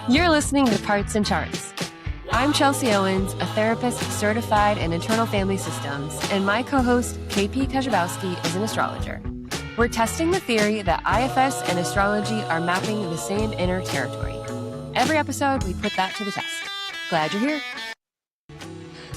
You're listening to Parts and Charts. I'm Chelsea Owens, a therapist certified in internal family systems, and my co-host, KP Kajabowski, is an astrologer. We're testing the theory that IFS and astrology are mapping the same inner territory. Every episode, we put that to the test. Glad you're here.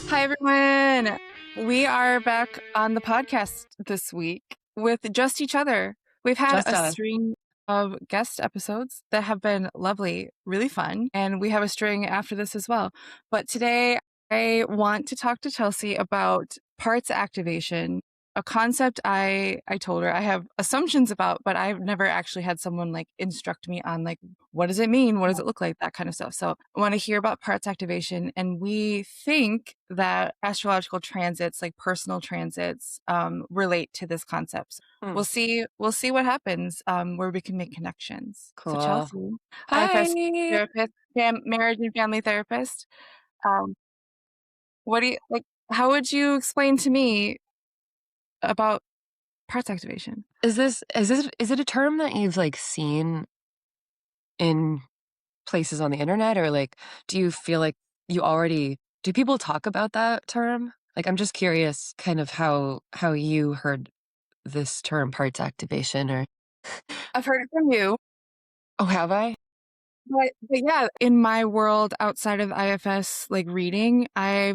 Hi, everyone. We are back on the podcast this week with just each other. We've had a string of guest episodes that have been lovely, really fun, and we have a string after this as well. But today, I want to talk to Chelsea about parts activation, a concept I told her I have assumptions about, but I've never actually had someone like instruct me on like, what does it mean? What does it look like? That kind of stuff. So I want to hear about parts activation. And we think that astrological transits, like personal transits, relate to this concept. We'll see what happens where we can make connections. Cool. So Chelsea, Hi. IFS therapist, marriage and family therapist. What do you like? How would you explain to me about parts activation? Is it a term that you've like seen in places on the internet, or like do you feel like do people talk about that term? Like I'm just curious kind of how you heard this term parts activation. Or I've heard it from you. Oh, have I? But yeah, in my world outside of IFS like reading, I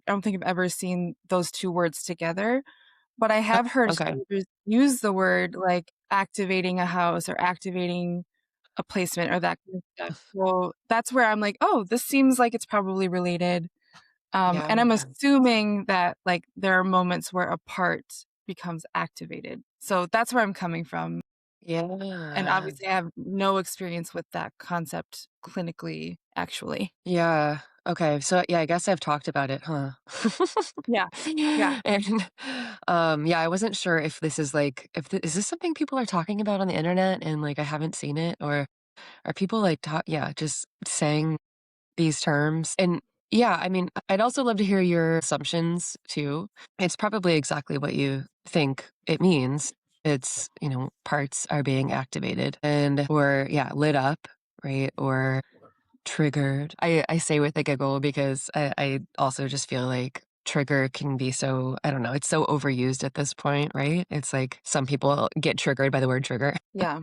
don't think I've ever seen those two words together. But I have heard astrologers use the word like activating a house or activating a placement or that kind of stuff. So that's where I'm like, oh, this seems like it's probably related. And I'm assuming that like there are moments where a part becomes activated. So that's where I'm coming from. Yeah. And obviously I have no experience with that concept clinically, actually. Yeah. Okay. So yeah, I guess I've talked about it, huh? Yeah. Yeah. And yeah, I wasn't sure if this is like is this something people are talking about on the internet and like I haven't seen it, or are people like just saying these terms? And yeah, I mean, I'd also love to hear your assumptions too. It's probably exactly what you think it means. It's, parts are being activated or lit up, right? Or triggered. I say with a giggle because I also just feel like trigger can be so, I don't know, it's so overused at this point, right? It's like some people get triggered by the word trigger. Yeah.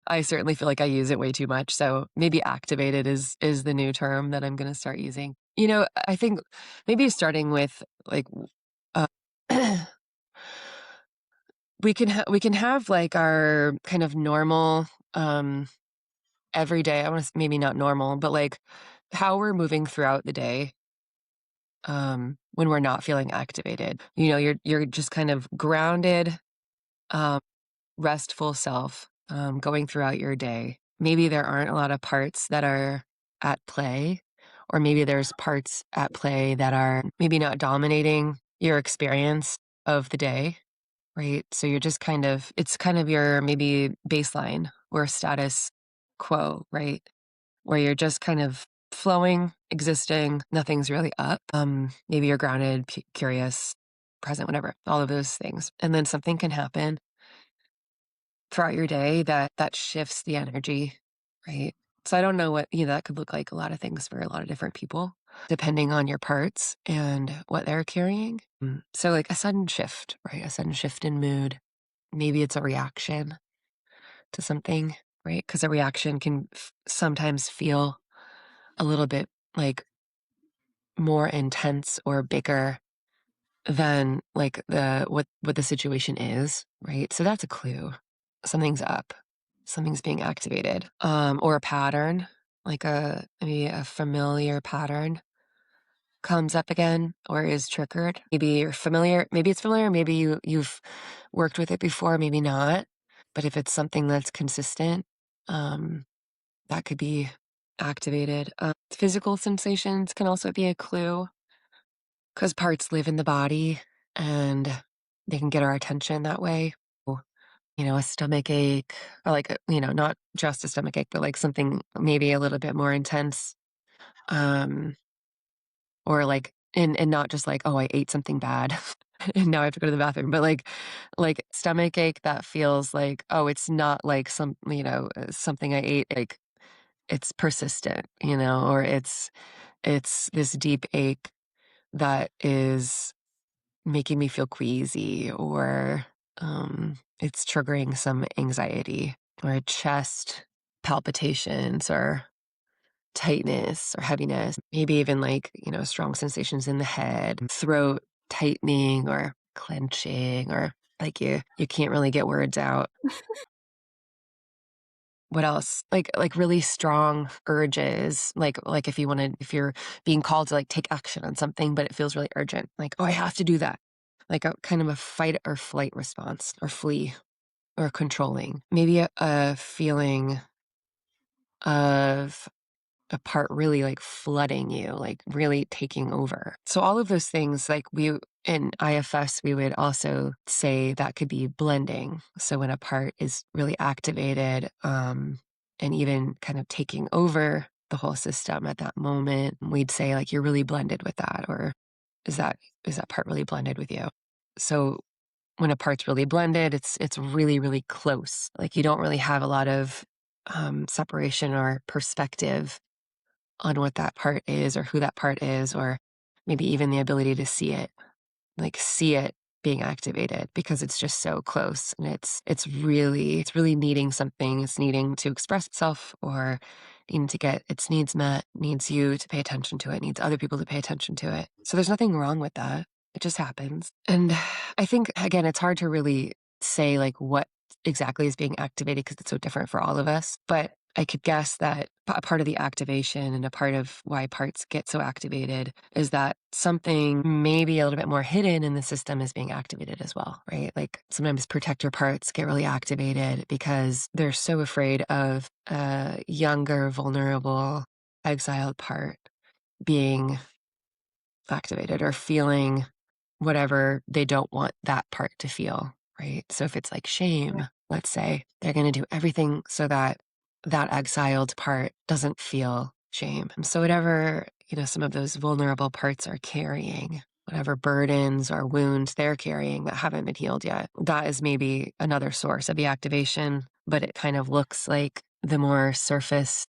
I certainly feel like I use it way too much. So maybe activated is the new term that I'm going to start using. I think maybe starting with like, uh, we can have like our kind of normal, every day. I want to maybe not normal, but like how we're moving throughout the day, when we're not feeling activated. You're just kind of grounded, um, restful self, going throughout your day. Maybe there aren't a lot of parts that are at play, or maybe there's parts at play that are maybe not dominating your experience of the day, right? So you're just it's kind of your maybe baseline or status quo, right? Where you're just kind of flowing, existing, nothing's really up. Maybe you're grounded, curious, present, whatever, all of those things. And then something can happen throughout your day that shifts the energy, right? So I don't know what, that could look like a lot of things for a lot of different people, depending on your parts and what they're carrying. So like a sudden shift, right? A sudden shift in mood. Maybe it's a reaction to something, right? Because a reaction can sometimes feel a little bit like more intense or bigger than like what the situation is, right? So that's a clue. Something's up. Something's being activated. Or a pattern, like maybe a familiar pattern comes up again or is triggered. Maybe you're familiar, maybe it's familiar, maybe you've worked with it before, maybe not. But if it's something that's consistent, that could be activated. Physical sensations can also be a clue because parts live in the body and they can get our attention that way. A stomach ache, or like, not just a stomach ache, but like something maybe a little bit more intense. Or like, and not just like, oh, I ate something bad and now I have to go to the bathroom, but like stomach ache that feels like, oh, it's not like something I ate like it's persistent, you know, or it's this deep ache that is making me feel queasy, or it's triggering some anxiety or chest palpitations or tightness or heaviness, maybe even like, you know, strong sensations in the head, throat tightening or clenching, or like you can't really get words out. What else? Like really strong urges, like if you're being called to like take action on something, but it feels really urgent. Like, oh, I have to do that. Like a kind of a fight or flight response, or flee, or controlling. Maybe a feeling of a part really like flooding you, like really taking over. So all of those things, like we in IFS, we would also say that could be blending. So when a part is really activated, and even kind of taking over the whole system at that moment, we'd say like you're really blended with that, or is that is that part really blended with you? So when a part's really blended, it's really, really close. Like you don't really have a lot of separation or perspective on what that part is, or who that part is, or maybe even the ability to see it, like see it being activated, because it's just so close, and it's really needing something. It's needing to express itself, or needing to get its needs met, needs you to pay attention to it, needs other people to pay attention to it. So there's nothing wrong with that. It just happens. And I think, again, it's hard to really say like what exactly is being activated because it's so different for all of us. But I could guess that a part of the activation and a part of why parts get so activated is that something maybe a little bit more hidden in the system is being activated as well, right? Like sometimes protector parts get really activated because they're so afraid of a younger, vulnerable, exiled part being activated, or feeling whatever they don't want that part to feel, right? So if it's like Yeah. shame, let's say, they're going to do everything so that that exiled part doesn't feel shame. And so whatever, you know, some of those vulnerable parts are carrying, whatever burdens or wounds they're carrying that haven't been healed yet, that is maybe another source of the activation, but it kind of looks like the more surface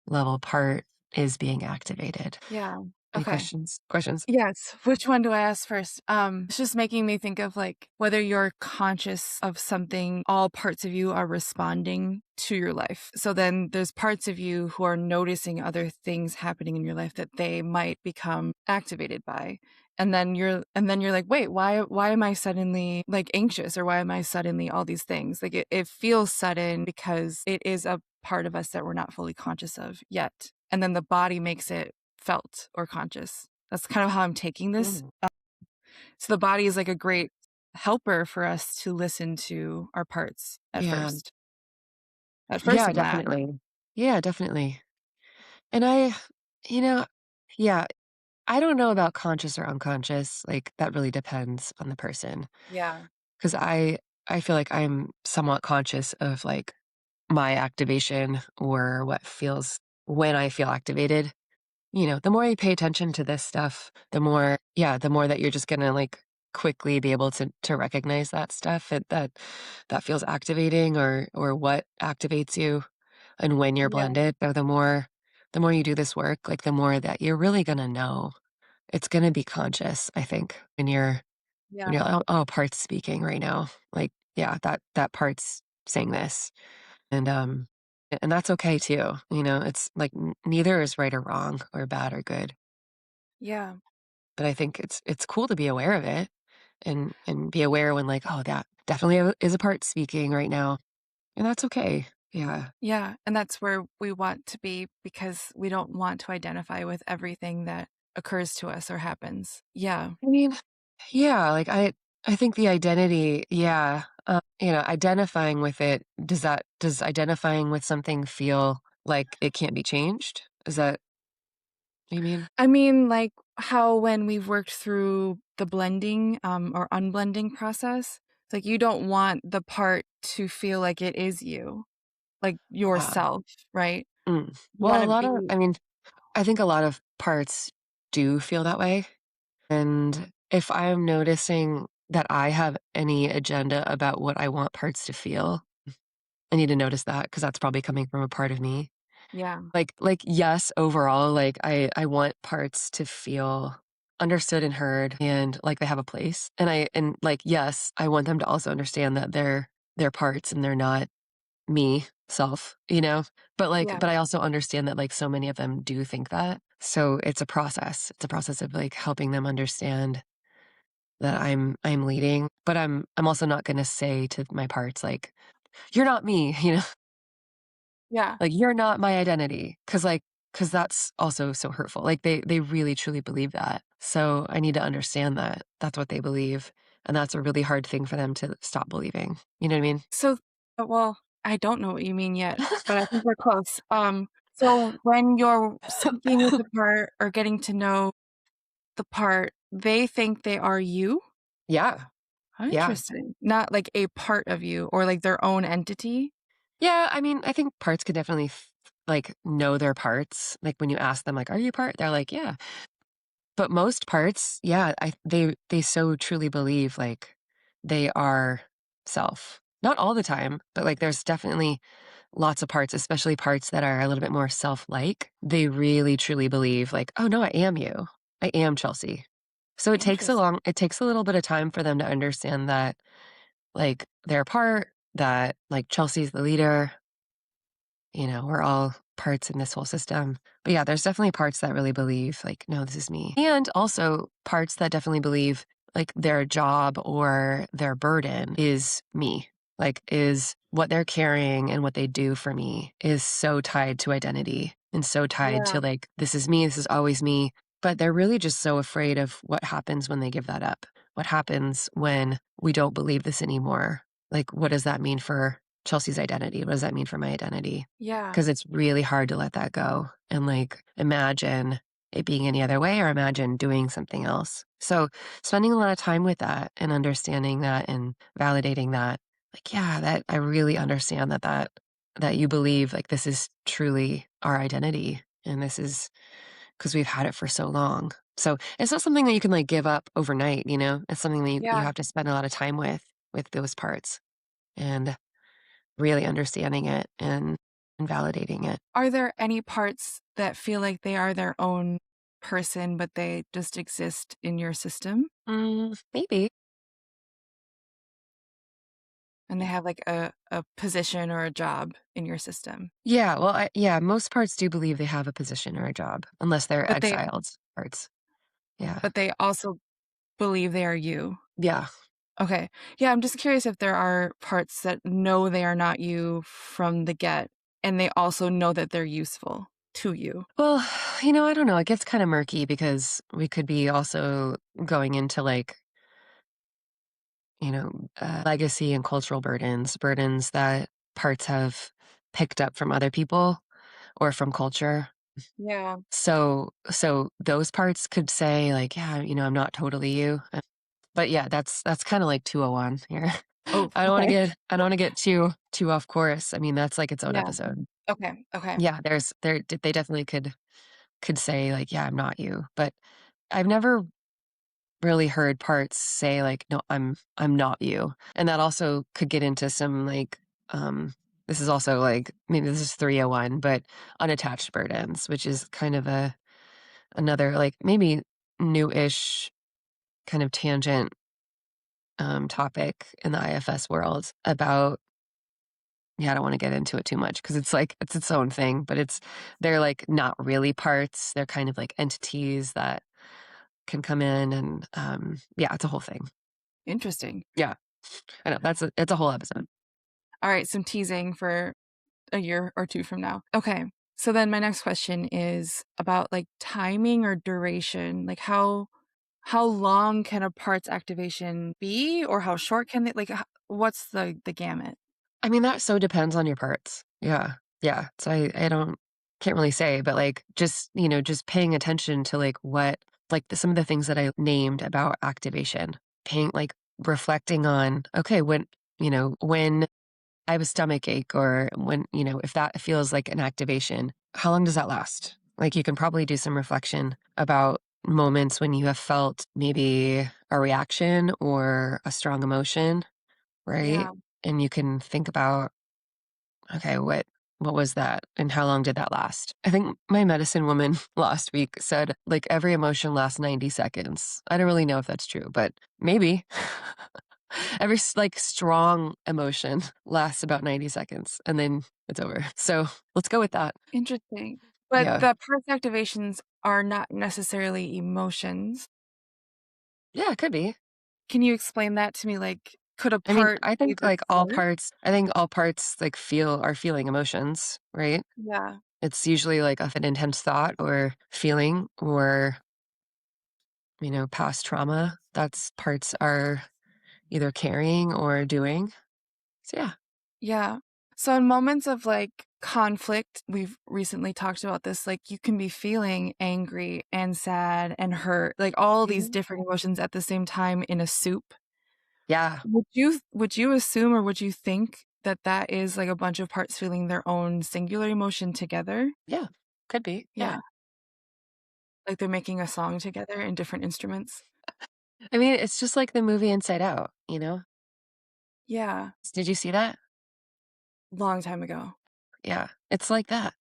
level part is being activated. Yeah. Any Okay. questions? Questions? Yes. Which one do I ask first? It's just making me think of like whether you're conscious of something, all parts of you are responding to your life. So then there's parts of you who are noticing other things happening in your life that they might become activated by. And then you're like, wait, why am I suddenly like anxious, or why am I suddenly all these things? Like it feels sudden because it is a part of us that we're not fully conscious of yet. And then the body makes it felt or conscious. That's kind of how I'm taking this. Mm. So the body is like a great helper for us to listen to our parts at Yeah. first. At first Yeah, and last. definitely. Yeah, definitely. And I, you know, yeah, I don't know about conscious or unconscious. Like that really depends on the person. Yeah. 'Cause I feel like I'm somewhat conscious of like my activation, or what feels when I feel activated. You know, the more you pay attention to this stuff, the more, yeah, the more that you're just gonna like quickly be able to recognize that stuff that feels activating, or what activates you and when you're Yeah. blended. So the more you do this work, like the more that you're really gonna know. It's gonna be conscious, I think, when Yeah. you're like, oh, part's speaking right now. Like, yeah, that part's saying this. And that's okay too. You know, it's like neither is right or wrong or bad or good. Yeah. But I think it's cool to be aware of it, and be aware when like, oh, that definitely is a part speaking right now. And that's okay. Yeah. Yeah. And that's where we want to be because we don't want to identify with everything that occurs to us or happens. Yeah. I mean, yeah, like I think the identity, yeah, you know, identifying with it, does identifying with something feel like it can't be changed? Is that what you mean? I mean, like how when we've worked through the blending or unblending process, it's like you don't want the part to feel like it is you, like Ah, yourself, right? You well, want to I be, mean, I think a lot of parts do feel that way. And if I'm noticing that I have any agenda about what I want parts to feel, I need to notice that, because that's probably coming from a part of me. Yeah. Yes, overall, like, I want parts to feel understood and heard and like they have a place. And yes, I want them to also understand that they're parts and they're not me, self, you know? Yeah. But I also understand that, like, so many of them do think that. So it's a process. It's a process of, like, helping them understand that I'm leading, but I'm also not gonna say to my parts, like, "You're not me," you know? Yeah. Like, "You're not my identity, because that's also so hurtful. Like, they really truly believe that. So I need to understand that that's what they believe, and that's a really hard thing for them to stop believing. You know what I mean? So well, I don't know what you mean yet, but I think we're close. So when you're speaking with the part or getting to know the part, they think they are you? Yeah. Yeah. Interesting. Not like a part of you or like their own entity? Yeah, I mean, I think parts could definitely know their parts. Like, when you ask them, like, "Are you a part?" They're like, "Yeah." But most parts, yeah, they so truly believe, like, they are self. Not all the time, but, like, there's definitely lots of parts, especially parts that are a little bit more self-like. They really truly believe, like, "Oh, no, I am you. I am Chelsea." So Interesting. it takes a little bit of time for them to understand that, like, they're a part, that, like, Chelsea's the leader, we're all parts in this whole system. But yeah, there's definitely parts that really believe, like, no, this is me. And also parts that definitely believe, like, their job or their burden is me, like, is what they're carrying and what they do for me is so tied to identity and so tied Yeah. to, like, this is me, this is always me. But they're really just so afraid of what happens when they give that up. What happens when we don't believe this anymore? Like, what does that mean for Chelsea's identity? What does that mean for my identity? Yeah. Because it's really hard to let that go and, like, imagine it being any other way or imagine doing something else. So, spending a lot of time with that and understanding that and validating that, like, yeah, that I really understand that you believe, like, this is truly our identity, and this is because 'cause we've had it for so long. So, it's not something that you can, like, give up overnight, you know? It's something that you Yeah. have to spend a lot of time with those parts and really understanding it and validating it. Are there any parts that feel like they are their own person, but they just exist in your system Maybe. and they have like a position or a job in your system? Yeah, well, most parts do believe they have a position or a job, unless they're But they exiled parts. Yeah. but they also believe they are you. Yeah. Okay. Yeah, I'm just curious if there are parts that know they are not you from the get, and they also know that they're useful to you. Well, I don't know, it gets kinda murky because we could be also going into, like, legacy and cultural burdens that parts have picked up from other people or from culture. Yeah. So those parts could say, like, "Yeah, I'm not totally you." But yeah, that's kinda like 201 here. Oh, okay. I don't wanna get too off course. I mean, that's like its own Yeah. episode. Okay. Okay. Yeah, they definitely could say, like, "Yeah, I'm not you." But I've never really heard parts say, like, "No, I'm not you." And that also could get into some, like, this is also, like, maybe this is 301, but unattached burdens, which is kind of another, like, maybe new-ish kind of tangent, topic in the IFS world about, yeah, I don't wanna get into it too much because it's, like, it's its own thing, but they're, like, not really parts. They're kind of like entities that can come in and, yeah, it's a whole thing. Interesting. Yeah, I know, it's a whole episode. All right, some teasing for a year or 2 from now. Okay. So then my next question is about like timing or duration. Like how long can a parts activation be or how short can it what's the gamut? I mean, that so depends on your parts. Yeah, yeah, so I don't can't really say, but, like, just paying attention to, like, some of the things that I named about activation, reflecting on, okay, when I have a stomach ache or when, if that feels like an activation, how long does that last? Like, you can probably do some reflection about moments when you have felt maybe a reaction or a strong emotion, right? Yeah. And you can think about, okay, what? what was that? And how long did that last? I think my medicine woman last week said, like, every emotion lasts 90 seconds. I don't really know if that's true, but maybe. Every like strong emotion lasts about 90 seconds and then it's over. So let's go with that. Interesting. But Yeah. the parts activations are not necessarily emotions. Yeah, it could be. Can you explain that to me? Like, could a I mean, part I be think the like all color? parts, I think all parts like are feeling emotions, right? Yeah. It's usually like of an intense thought or feeling or, past trauma. That's parts are either carrying or doing. So yeah. Yeah. So in moments of like conflict, we've recently talked about this, like you can be feeling angry and sad and hurt, like all these Mhm. different emotions at the same time in a soup. Yeah. Would you assume or would you think that that is like a bunch of parts feeling their own singular emotion together? Yeah. Could be. Yeah. Yeah. Like they're making a song together in different instruments? I mean, it's just like the movie Inside Out, you know? Yeah. Did you see that? Long time ago. Yeah. It's like that.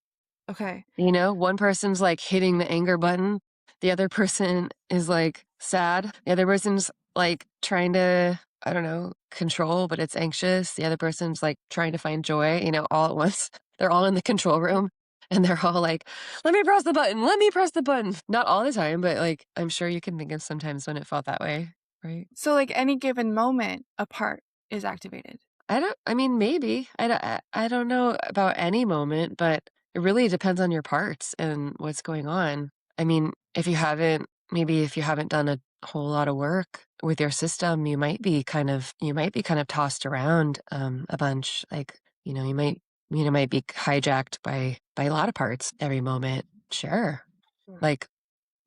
Okay. One person's like hitting the anger button. The other person is like sad. The other person's like trying to, I don't know, control, but it's anxious. The other person's like trying to find joy, all at once. They're all in the control room and they're all like, let me press the button. Let me press the button. Not all the time, but like, I'm sure you can think of sometimes when it felt that way. Right. So like any given moment, a part is activated. I mean, maybe. I don't know about any moment, but it really depends on your parts and what's going on. I mean, if you haven't done a whole lot of work with your system, you might be kind of tossed around a bunch. Like, might be hijacked by a lot of parts every moment. Sure. Sure. Like,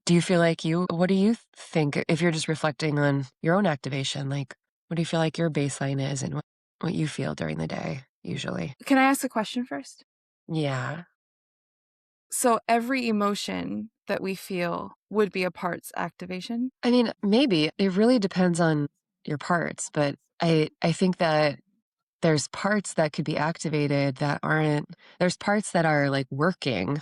what do you think if you're just reflecting on your own activation? Like, what do you feel like your baseline is and what you feel during the day usually? Can I ask a question first? Yeah. So every emotion that we feel would be a parts activation? I mean, maybe it really depends on your parts, but I think that there's parts that could be activated that aren't there's parts that are like working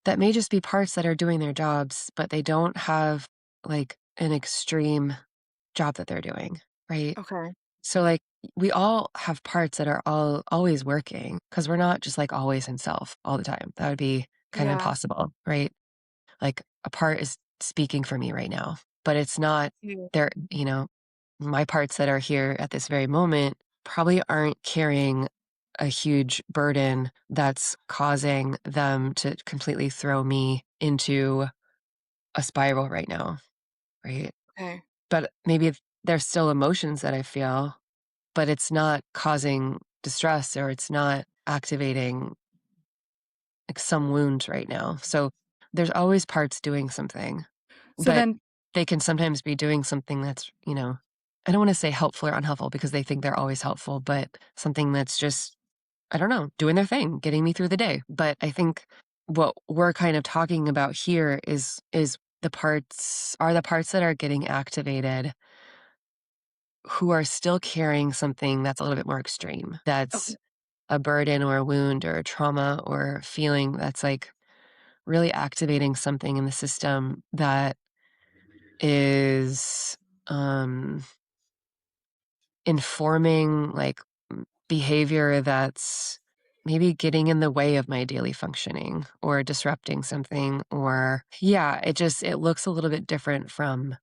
that may just be parts that are doing their jobs, but they don't have like an extreme job that they're doing, right? Okay. So, like, we all have parts that are always working because we're not just like always in self all the time. That would be kind of Yeah. impossible, right? Like, a part is speaking for me right now, but it's not Yeah. there, my parts that are here at this very moment probably aren't carrying a huge burden that's causing them to completely throw me into a spiral right now, right? Okay. But maybe there's still emotions that I feel but it's not causing distress or it's not activating like some wound right now. So there's always parts doing something, So but then they can sometimes be doing something that's, I don't want to say helpful or unhelpful because they think they're always helpful, but something that's just, I don't know, doing their thing, getting me through the day. But I think what we're kind of talking about here is the parts that are getting activated who are still carrying something that's a little bit more extreme. okay. That's a burden or a wound or a trauma or a feeling that's like really activating something in the system that is um, informing like behavior that's maybe getting in the way of my daily functioning or disrupting something or yeah it looks a little bit different from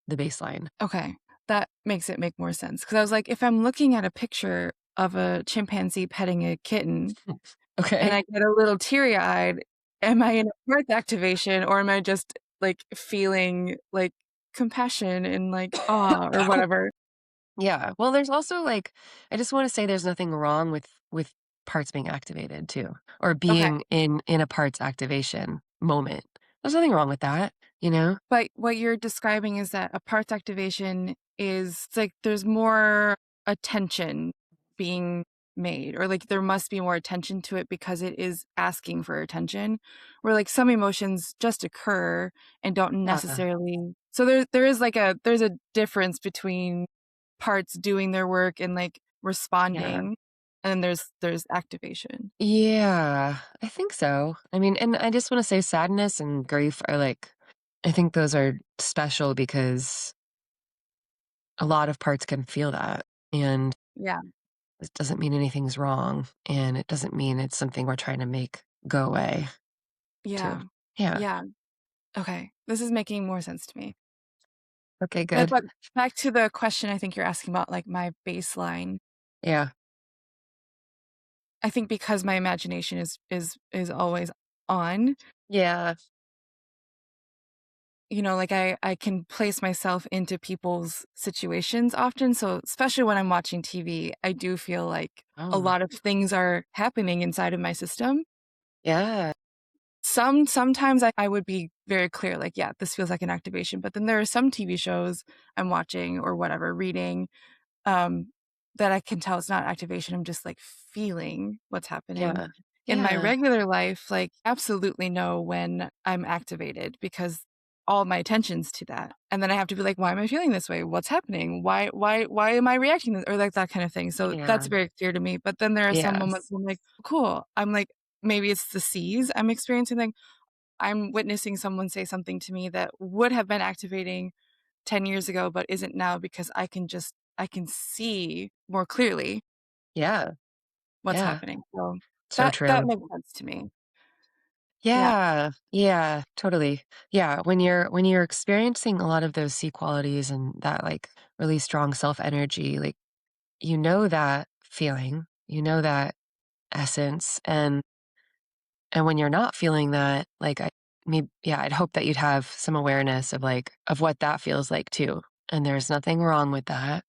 the baseline. Okay. That makes it make more sense. Because I was like, if I'm looking at a picture of a chimpanzee petting a kitten and Okay. I get a little teary-eyed, am I in a parts activation or am I just like feeling like compassion and like awe or whatever? Yeah. Well, there's also like I just want to say there's nothing wrong with parts being activated too or Okay. being in a parts activation moment. There's nothing wrong with that, you know? But what you're describing is that a parts activation is it's like there's more attention being made, or like there must be more attention to it because it is asking for attention. Where like some emotions just occur and don't Yeah. necessarily. So there is like there's a difference between parts doing their work and like Yeah. responding. and then there's activation. Yeah, I think so. I mean, and I just wanna say sadness and grief are, like I think those are special because a lot of parts can feel that, and Yeah. it doesn't mean anything's wrong, and it doesn't mean it's something we're trying to make go away too. Yeah. Yeah. Yeah. Okay. This is making more sense to me. Okay, good. But back to the question I think you're asking about, like, my baseline. Yeah. I think because my imagination is always on, Yeah. like, I can place myself into people's situations often, so especially when I'm watching TV, I do feel like a Oh, lot of things are happening inside of my system. yeah. Sometimes I would be very clear, like, "Yeah, this feels like an activation," but then there are some TV shows I'm watching or whatever, reading, um, that I can tell it's not activation, I'm just, like, feeling what's happening. Yeah. In my Yeah. regular life, like, absolutely know when I'm activated because all my attention's to that, and then I have to be like, "Why am I feeling this way? What's happening? Why am I reacting this?" Or, like, that kind of thing, so Yeah. that's very clear to me, but then there are some moments Yes. where I'm like, "Cool." I'm like, maybe it's the seas I'm experiencing, like, I'm witnessing someone say something to me that would have been activating 10 years ago, but isn't now because I can see more clearly Yeah. what's Yeah. happening. So So that true. makes sense to me. Yeah. Yeah. Yeah, totally. Yeah, when you're experiencing a lot of those C qualities and that, like, really strong self energy, like, you know that feeling, you know that essence, and when you're not feeling that, like, yeah, I'd hope that you'd have some awareness of, like of what that feels like too, and there's nothing wrong with that.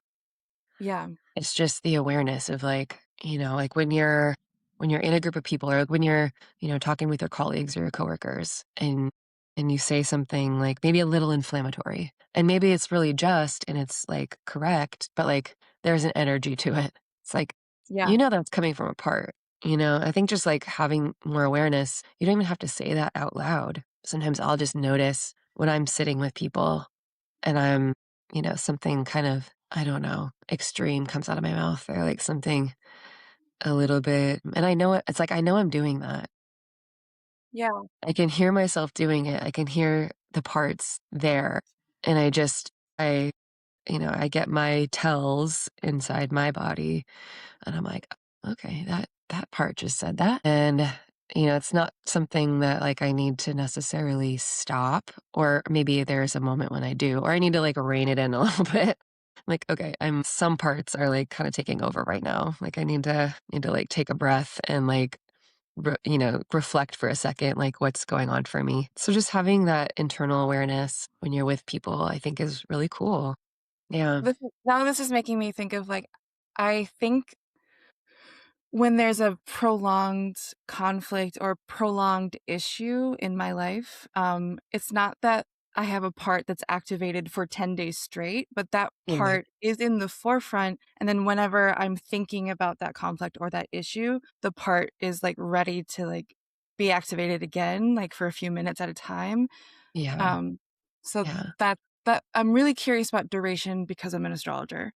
Yeah. It's just the awareness of, like, like, when you're in a group of people or when you're, talking with your colleagues or your coworkers and you say something, like, maybe a little inflammatory, and maybe it's really just and it's, like, correct, but, like, there's an energy to it. It's like, Yeah. that's coming from a part, I think just, like, having more awareness, you don't even have to say that out loud. Sometimes I'll just notice when I'm sitting with people and something kind of, I don't know, extreme comes out of my mouth or like something a little bit, and I know it's like I know I'm doing that. Yeah. I can hear myself doing it. I can hear the parts there. And I get my tells inside my body and I'm like, okay, that part just said that. And it's not something that like I need to necessarily stop, or maybe there's a moment when I do, or I need to like rein it in a little bit. Like, okay, I'm some parts are like kind of taking over right now. Like I need to like take a breath and like reflect for a second, like what's going on for me. So just having that internal awareness when you're with people, I think is really cool. Yeah. This is making me think of, like, I think when there's a prolonged conflict or prolonged issue in my life, it's not that I have a part that's activated for 10 days straight, but that Yeah. part is in the forefront, and then whenever I'm thinking about that conflict or that issue, the part is, like, ready to, like, be activated again, like, for a few minutes at a time. Yeah. Um, so Yeah. that I'm really curious about duration because I'm an astrologer.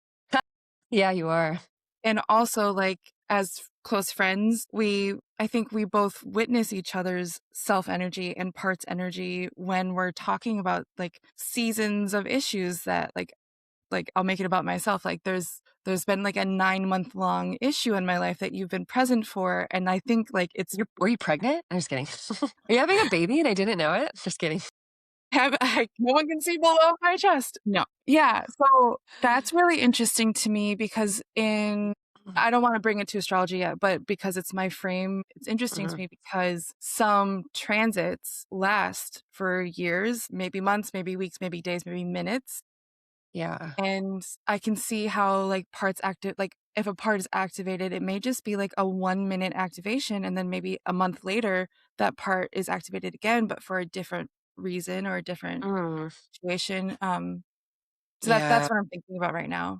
Yeah, you are. And also, like, as close friends, I think we both witness each other's self energy and parts energy when we're talking about, like, seasons of issues that, like, I'll make it about myself, like, there's been, like, a 9-month long issue in my life that you've been present for, and I think, like, it's Were you pregnant? I'm just kidding. Are you having a baby and I didn't know it? Just kidding. have no one can see below my chest. No. Yeah, so that's really interesting to me because I don't wanna bring it to astrology yet, but because it's my frame, it's interesting to Mhm. me because some transits last for years, maybe months, maybe weeks, maybe days, maybe minutes, Yeah. and I can see how, like, if a part is activated, it may just be, like, a 1-minute activation, and then maybe a month later, that part is activated again, but for a different reason or a different Mm. situation, so that's Yeah. what I'm thinking about right now.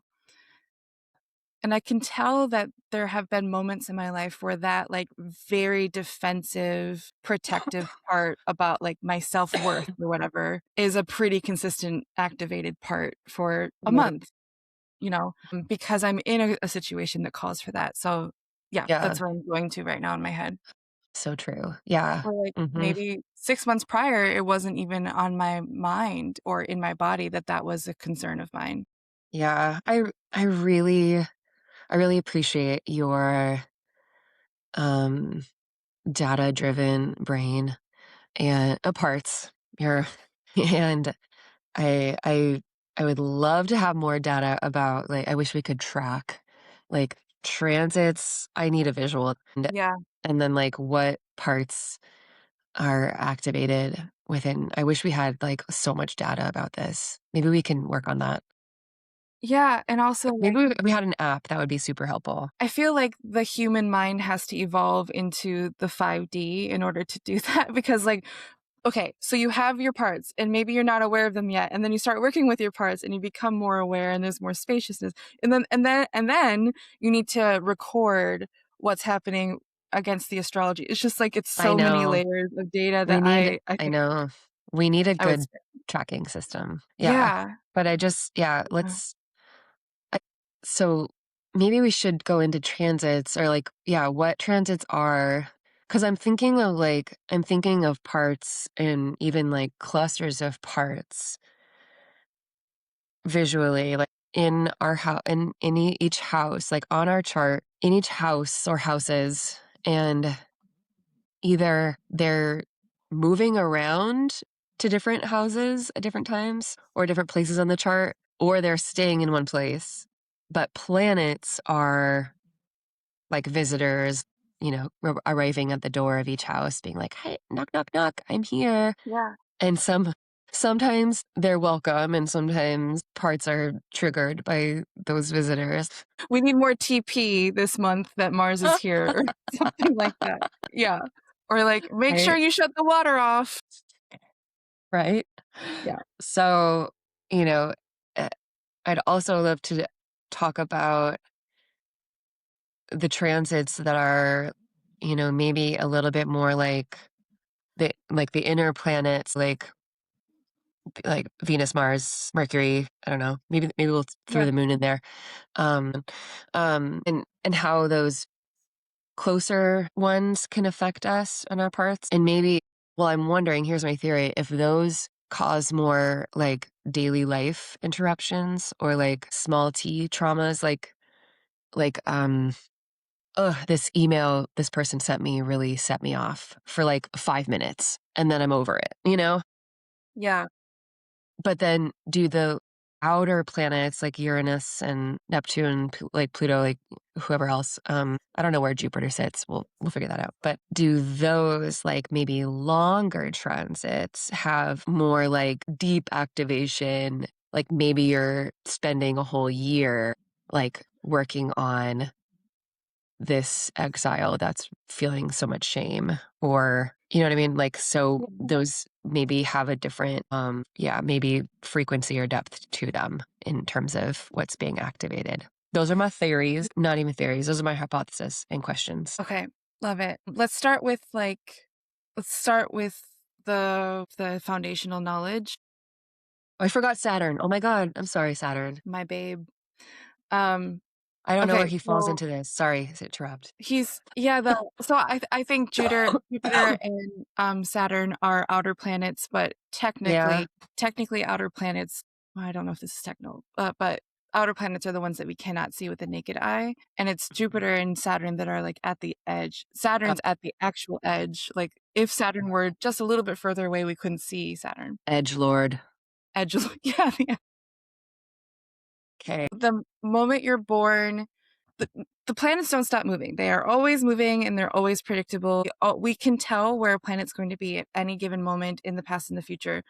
And I can tell that there have been moments in my life where that, like, very defensive, protective part about, like, my self-worth or whatever is a pretty consistent activated part for a Mhm. month, because I'm in a situation that calls for that. So, Yeah, that's where I'm going to right now in my head. So true. Yeah. Or like Mhm. maybe 6 months prior, it wasn't even on my mind or in my body that was a concern of mine. Yeah. I really appreciate your um data-driven brain and parts. Your and I I would love to have more data about, like, I wish we could track, like, transits. I need a visual, Yeah. and then, like, what parts are activated within. I wish we had, like, so much data about this. Maybe we can work on that. Yeah, and also, like, Maybe we had an app that would be super helpful. I feel like the human mind has to evolve into the 5D in order to do that because, like, okay, so you have your parts and maybe you're not aware of them yet, and then you start working with your parts and you become more aware and there's more spaciousness. And then you need to record what's happening against the astrology. It's just like it's I so many know. layers of data We that need I I think know. We need a I would good say. tracking system. Yeah. Yeah. But I just yeah, Yeah. let's I so maybe we should go into transits or, like, yeah, what transits are, because 'cause I'm thinking of parts and even, like, clusters of parts visually, like, in our house, in each house, like, on our chart, in each house or houses, and either they're moving around to different houses at different times or different places on the chart, or they're staying in one place. But planets are like visitors, arriving at the door of each house, being like, "Hey, knock, knock, knock, I'm here." Yeah. And sometimes they're welcome, and sometimes parts are triggered by those visitors. We need more TP this month that Mars is here or something like that. Yeah. Or like, make sure Right? you shut the water off. Right? Yeah. So, you know, eh, I'd also love to talk about the transits that are, maybe a little bit more like the inner planets, like Venus, Mars, Mercury. I don't know. Maybe we'll throw Yeah. the moon in there. Um, and how those closer ones can affect us and our parts. And maybe, well, I'm wondering, here's my theory, if those cause more like daily life interruptions or like small t traumas, like this email this person sent me really set me off for like 5 minutes and then I'm over it. Yeah. But then do the outer planets like Uranus and Neptune, like Pluto, like whoever else, I don't know where Jupiter sits. We'll figure that out. But do those like maybe longer transits have more like deep activation? Like maybe you're spending a whole year like working on this exile that's feeling so much shame, or you know what I mean, like, so those maybe have a different yeah, maybe frequency or depth to them in terms of what's being activated. Those are my theories, not even theories, those are my hypotheses and questions. Okay. Love it. Let's start with the foundational knowledge. I forgot Saturn. Oh my god, I'm sorry, Saturn. My babe. Um, I don't know where okay, he falls so into this. Sorry to interrupt. he's yeah, so I think Jupiter and Saturn are outer planets, but Yeah, technically outer planets, well, I don't know if this is techno, but outer planets are the ones that we cannot see with the naked eye, and it's Jupiter and Saturn that are like at the edge. uh, Saturn's at the actual edge. Like if Saturn were just a little bit further away, we couldn't see Saturn. edge lord. Edge, yeah, yeah. Okay. The moment you're born, the, the planets don't stop moving. They are always moving and they're always predictable. We can tell where a planet's going to be at any given moment in the past and the future,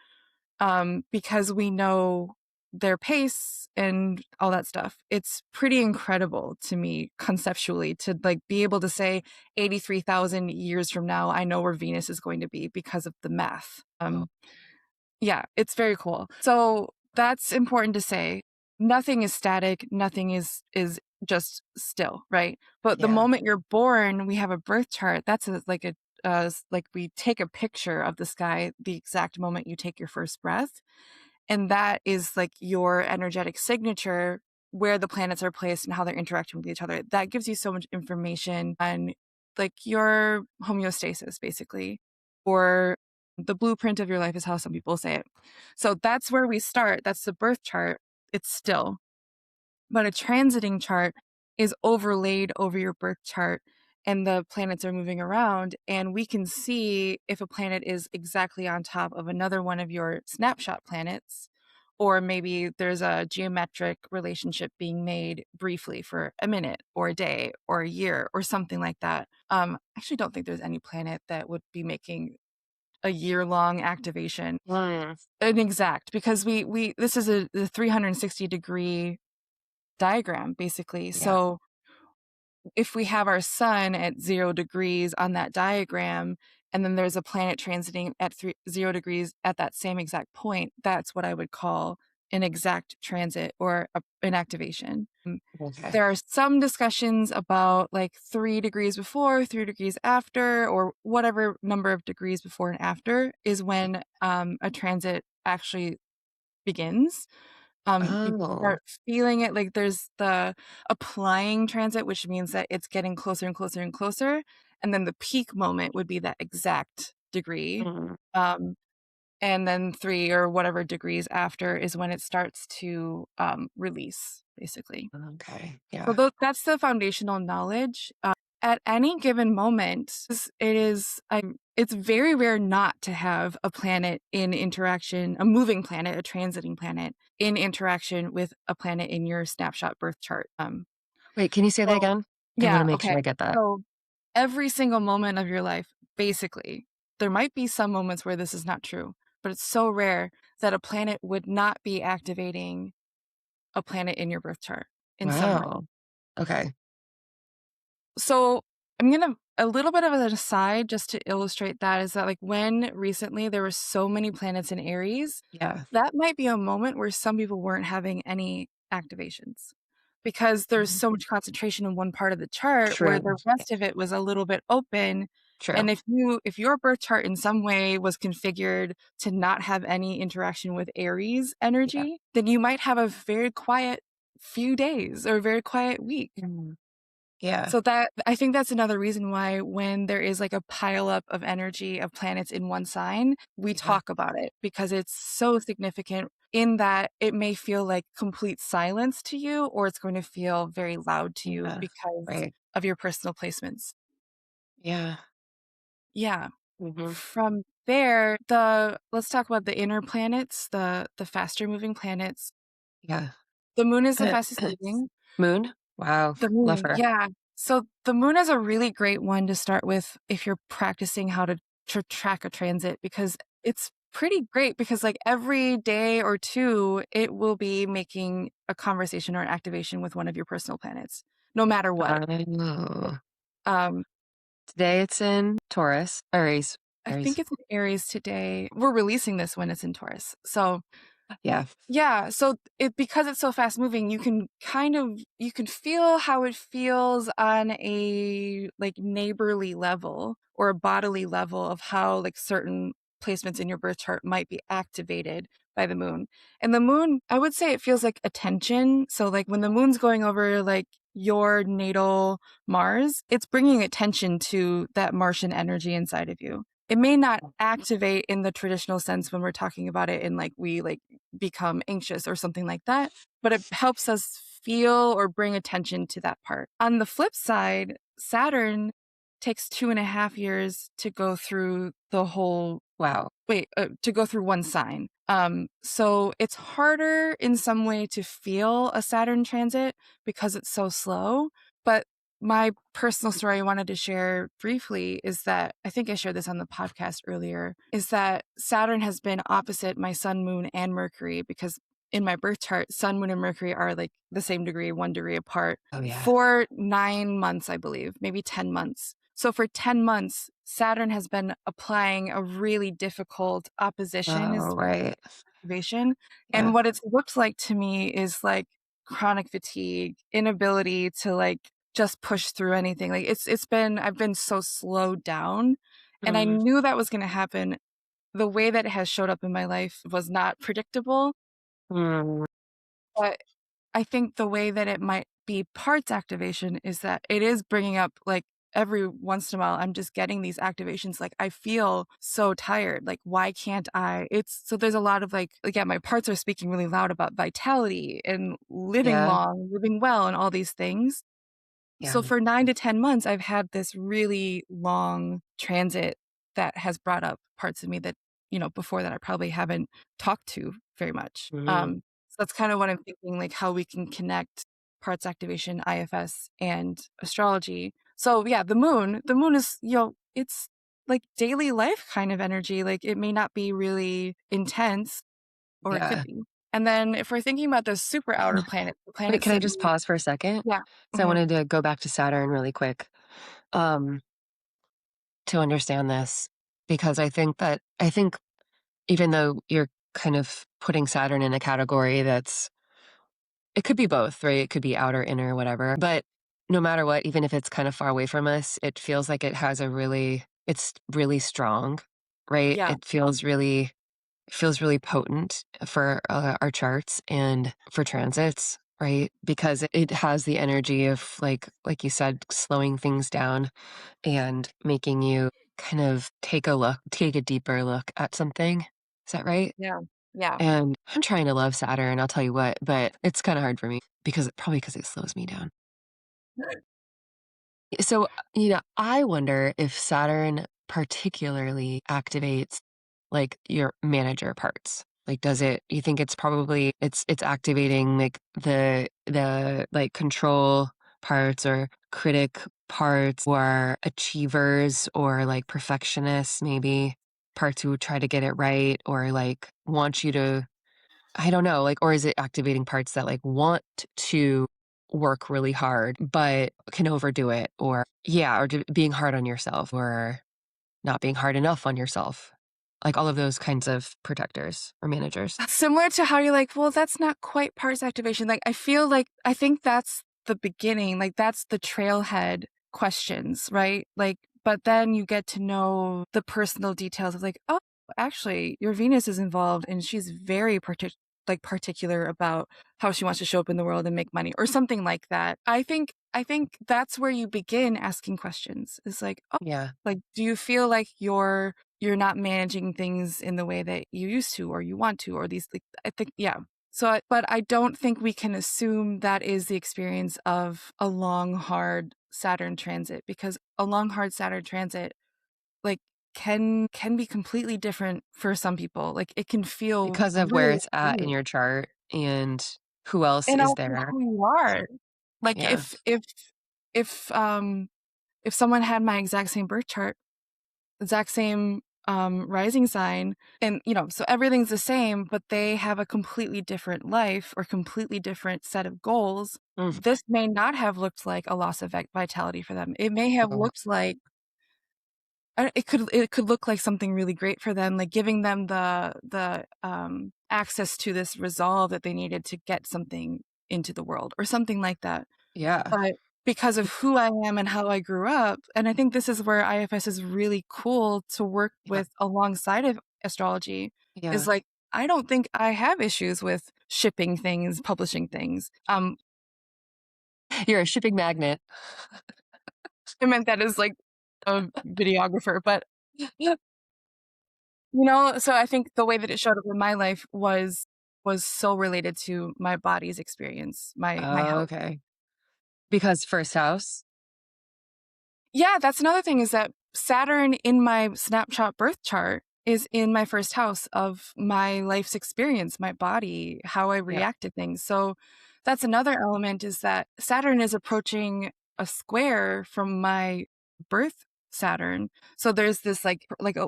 because we know their pace and all that stuff. It's pretty incredible to me conceptually to like be able to say 83,000 years from now, I know where Venus is going to be because of the math. Yeah, it's very cool. So that's important to say. Nothing is static, nothing is just still, right? But the Yeah. moment you're born, we have a birth chart. That's like we take a picture of the sky the exact moment you take your first breath, and that is like your energetic signature where the planets are placed and how they're interacting with each other. That gives you so much information on like your homeostasis, basically, or the blueprint of your life is how some people say it. So that's where we start. That's the birth chart. It's still. But a transiting chart is overlaid over your birth chart and the planets are moving around, and we can see if a planet is exactly on top of another one of your snapshot planets, or maybe there's a geometric relationship being made briefly for a minute or a day or a year or something like that. I actually don't think there's any planet that would be making a year-long activation. An exact, because we this is a 360-degree diagram, basically. Yeah. So if we have our sun at 0 degrees on that diagram, and then there's a planet transiting at 0 degrees at that same exact point, that's what I would call an exact transit or an activation. Okay. There are some discussions about like 3 degrees before, 3 degrees after, or whatever number of degrees before and after is when a transit actually begins. You start feeling it, like there's the applying transit, which means that it's getting closer and closer and closer. And then the peak moment would be that exact degree. And then 3 or whatever degrees after is when it starts to release, basically. Okay. Yeah. So that's the foundational knowledge. At any given moment, it's very rare not to have a planet in interaction, a moving planet, a transiting planet in interaction with a planet in your snapshot birth chart. Wait, can you say that again? I want to make sure I get that. So every single moment of your life, basically, there might be some moments where this is not true, but it's so rare that a planet would not be activating a planet in your birth chart in some way. Okay. So I'm going to, a little bit of an aside just to illustrate that is that like when recently there were so many planets in Aries, that might be a moment where some people weren't having any activations because there's so much concentration in one part of the chart where the rest of it was a little bit open. And if your birth chart in some way was configured to not have any interaction with Aries energy, then you might have a very quiet few days or a very quiet week. Yeah. So that I think that's another reason why when there is like a pileup of energy of planets in one sign, we talk about it because it's so significant in that it may feel like complete silence to you or it's going to feel very loud to you because of your personal placements. Yeah. Yeah. From there, let's talk about the inner planets, the faster moving planets. Yeah. The moon is the fastest moving. Moon? Wow. The moon, love her. yeah. So the moon is a really great one to start with if you're practicing how to track a transit because it's pretty great because like every day or two, it will be making a conversation or an activation with one of your personal planets, no matter what. Today it's in Taurus, Aries. I think it's in Aries today. We're releasing this when it's in Taurus. So yeah. So because it's so fast moving, you can feel how it feels on a like neighborly level or a bodily level of how like certain placements in your birth chart might be activated by the moon. And the moon, I would say it feels like attention. So like when the moon's going over like your natal Mars, it's bringing attention to that Martian energy inside of you. It may not activate in the traditional sense when we're talking about it in like we like become anxious or something like that, but it helps us feel or bring attention to that part. On the flip side, Saturn takes 2.5 years to go through the whole to go through one sign. So it's harder in some way to feel a Saturn transit because it's so slow, but my personal story I wanted to share briefly is that I think I shared this on the podcast earlier, is that Saturn has been opposite my sun, moon, and Mercury because in my birth chart, sun, moon, and Mercury are like the same degree, 1 degree apart for 9 months, I believe, maybe 10 months. So for 10 months, Saturn has been applying a really difficult opposition activation. And what it's looked like to me is like chronic fatigue, inability to like just push through anything. Like I've been so slowed down and I knew that was going to happen. The way that it has showed up in my life was not predictable, but I think the way that it might be parts activation is that it is bringing up, like, every once in a while, I'm just getting these activations, like, I feel so tired, like, why can't I it's so there's a lot of, like, again, my parts are speaking really loud about vitality and living Yeah. long, living well, and all these things. Yeah. So for 9 to 10 months, I've had this really long transit that has brought up parts of me that, before that I probably haven't talked to very much. Mhm. So that's kind of what I'm thinking, like how we can connect parts activation, IFS, and astrology. So yeah, the moon is, it's like daily life kind of energy. Like it may not be really intense, or it could Yeah. be. And then if we're thinking about the super outer planets, the Wait, planets can I that just move, pause for a second? yeah. So I Mhm. wanted to go back to Saturn really quick, um, to understand this because I think even though you're kind of putting Saturn in a category that's it could be both, right? It could be outer, inner, whatever. But no matter what, even if it's kind of far away from us, it feels like it's really strong, right? Yeah. It feels really potent for our charts and for transits, right? Because it has the energy of like you said, slowing things down and making you kind of take a deeper look at something. Is that right? Yeah. Yeah. And I'm trying to love Saturn, I'll tell you what, but it's kinda hard for me because it slows me down. So, I wonder if Saturn particularly activates, like, your manager parts. Like, does it you think it's probably it's activating, like, like, control parts or critic parts or achievers or, like, perfectionists maybe, parts who try to get it right or, like, want you to I don't know, like, or is it activating parts that, like, want to work really hard, but can overdo it? Or yeah, or being hard on yourself or not being hard enough on yourself. Like, all of those kinds of protectors or managers. Similar to how you're like, well, that's not quite parts activation. Like, I think that's the beginning. Like, that's the trailhead questions, right? Like, but then you get to know the personal details of, like, oh, actually, your Venus is involved and she's very particular about how she wants to show up in the world and make money or something like that. I think that's where you begin asking questions. It's like, oh, Yeah. like, do you feel like you're not managing things in the way that you used to or you want to, or these, like, I think, yeah. But I don't think we can assume that is the experience of a long, hard Saturn transit, because a long, hard Saturn transit, like, can be completely different for some people. Like, it can feel Because of where really it's at in weird. your chart and who else And is also there. who you are. Like, Yeah. if, if someone had my exact same birth chart, exact same rising sign, and so everything's the same, but they have a completely different life or completely different set of goals. Mm. This may not have looked like a loss of vitality for them. It may have Oh, looked like it could look like something really great for them, like giving them the access to this resolve that they needed to get something into the world or something like that. yeah. But because of who I am and how I grew up, and I think this is where IFS is really cool to work Yeah. with alongside of astrology, is Yeah. like, I don't think I have issues with shipping things, publishing things. You're a shipping magnet. I meant that as like a videographer, but so I think the way that it showed up in my life was so related to my body's experience, my Oh, health. okay. Because first house? Yeah, that's another thing, is that Saturn in my snapshot birth chart is in my first house of my life's experience, my body, how I Yeah. react to things. So that's another element, is that Saturn is approaching a square from my birth Saturn. So there's this like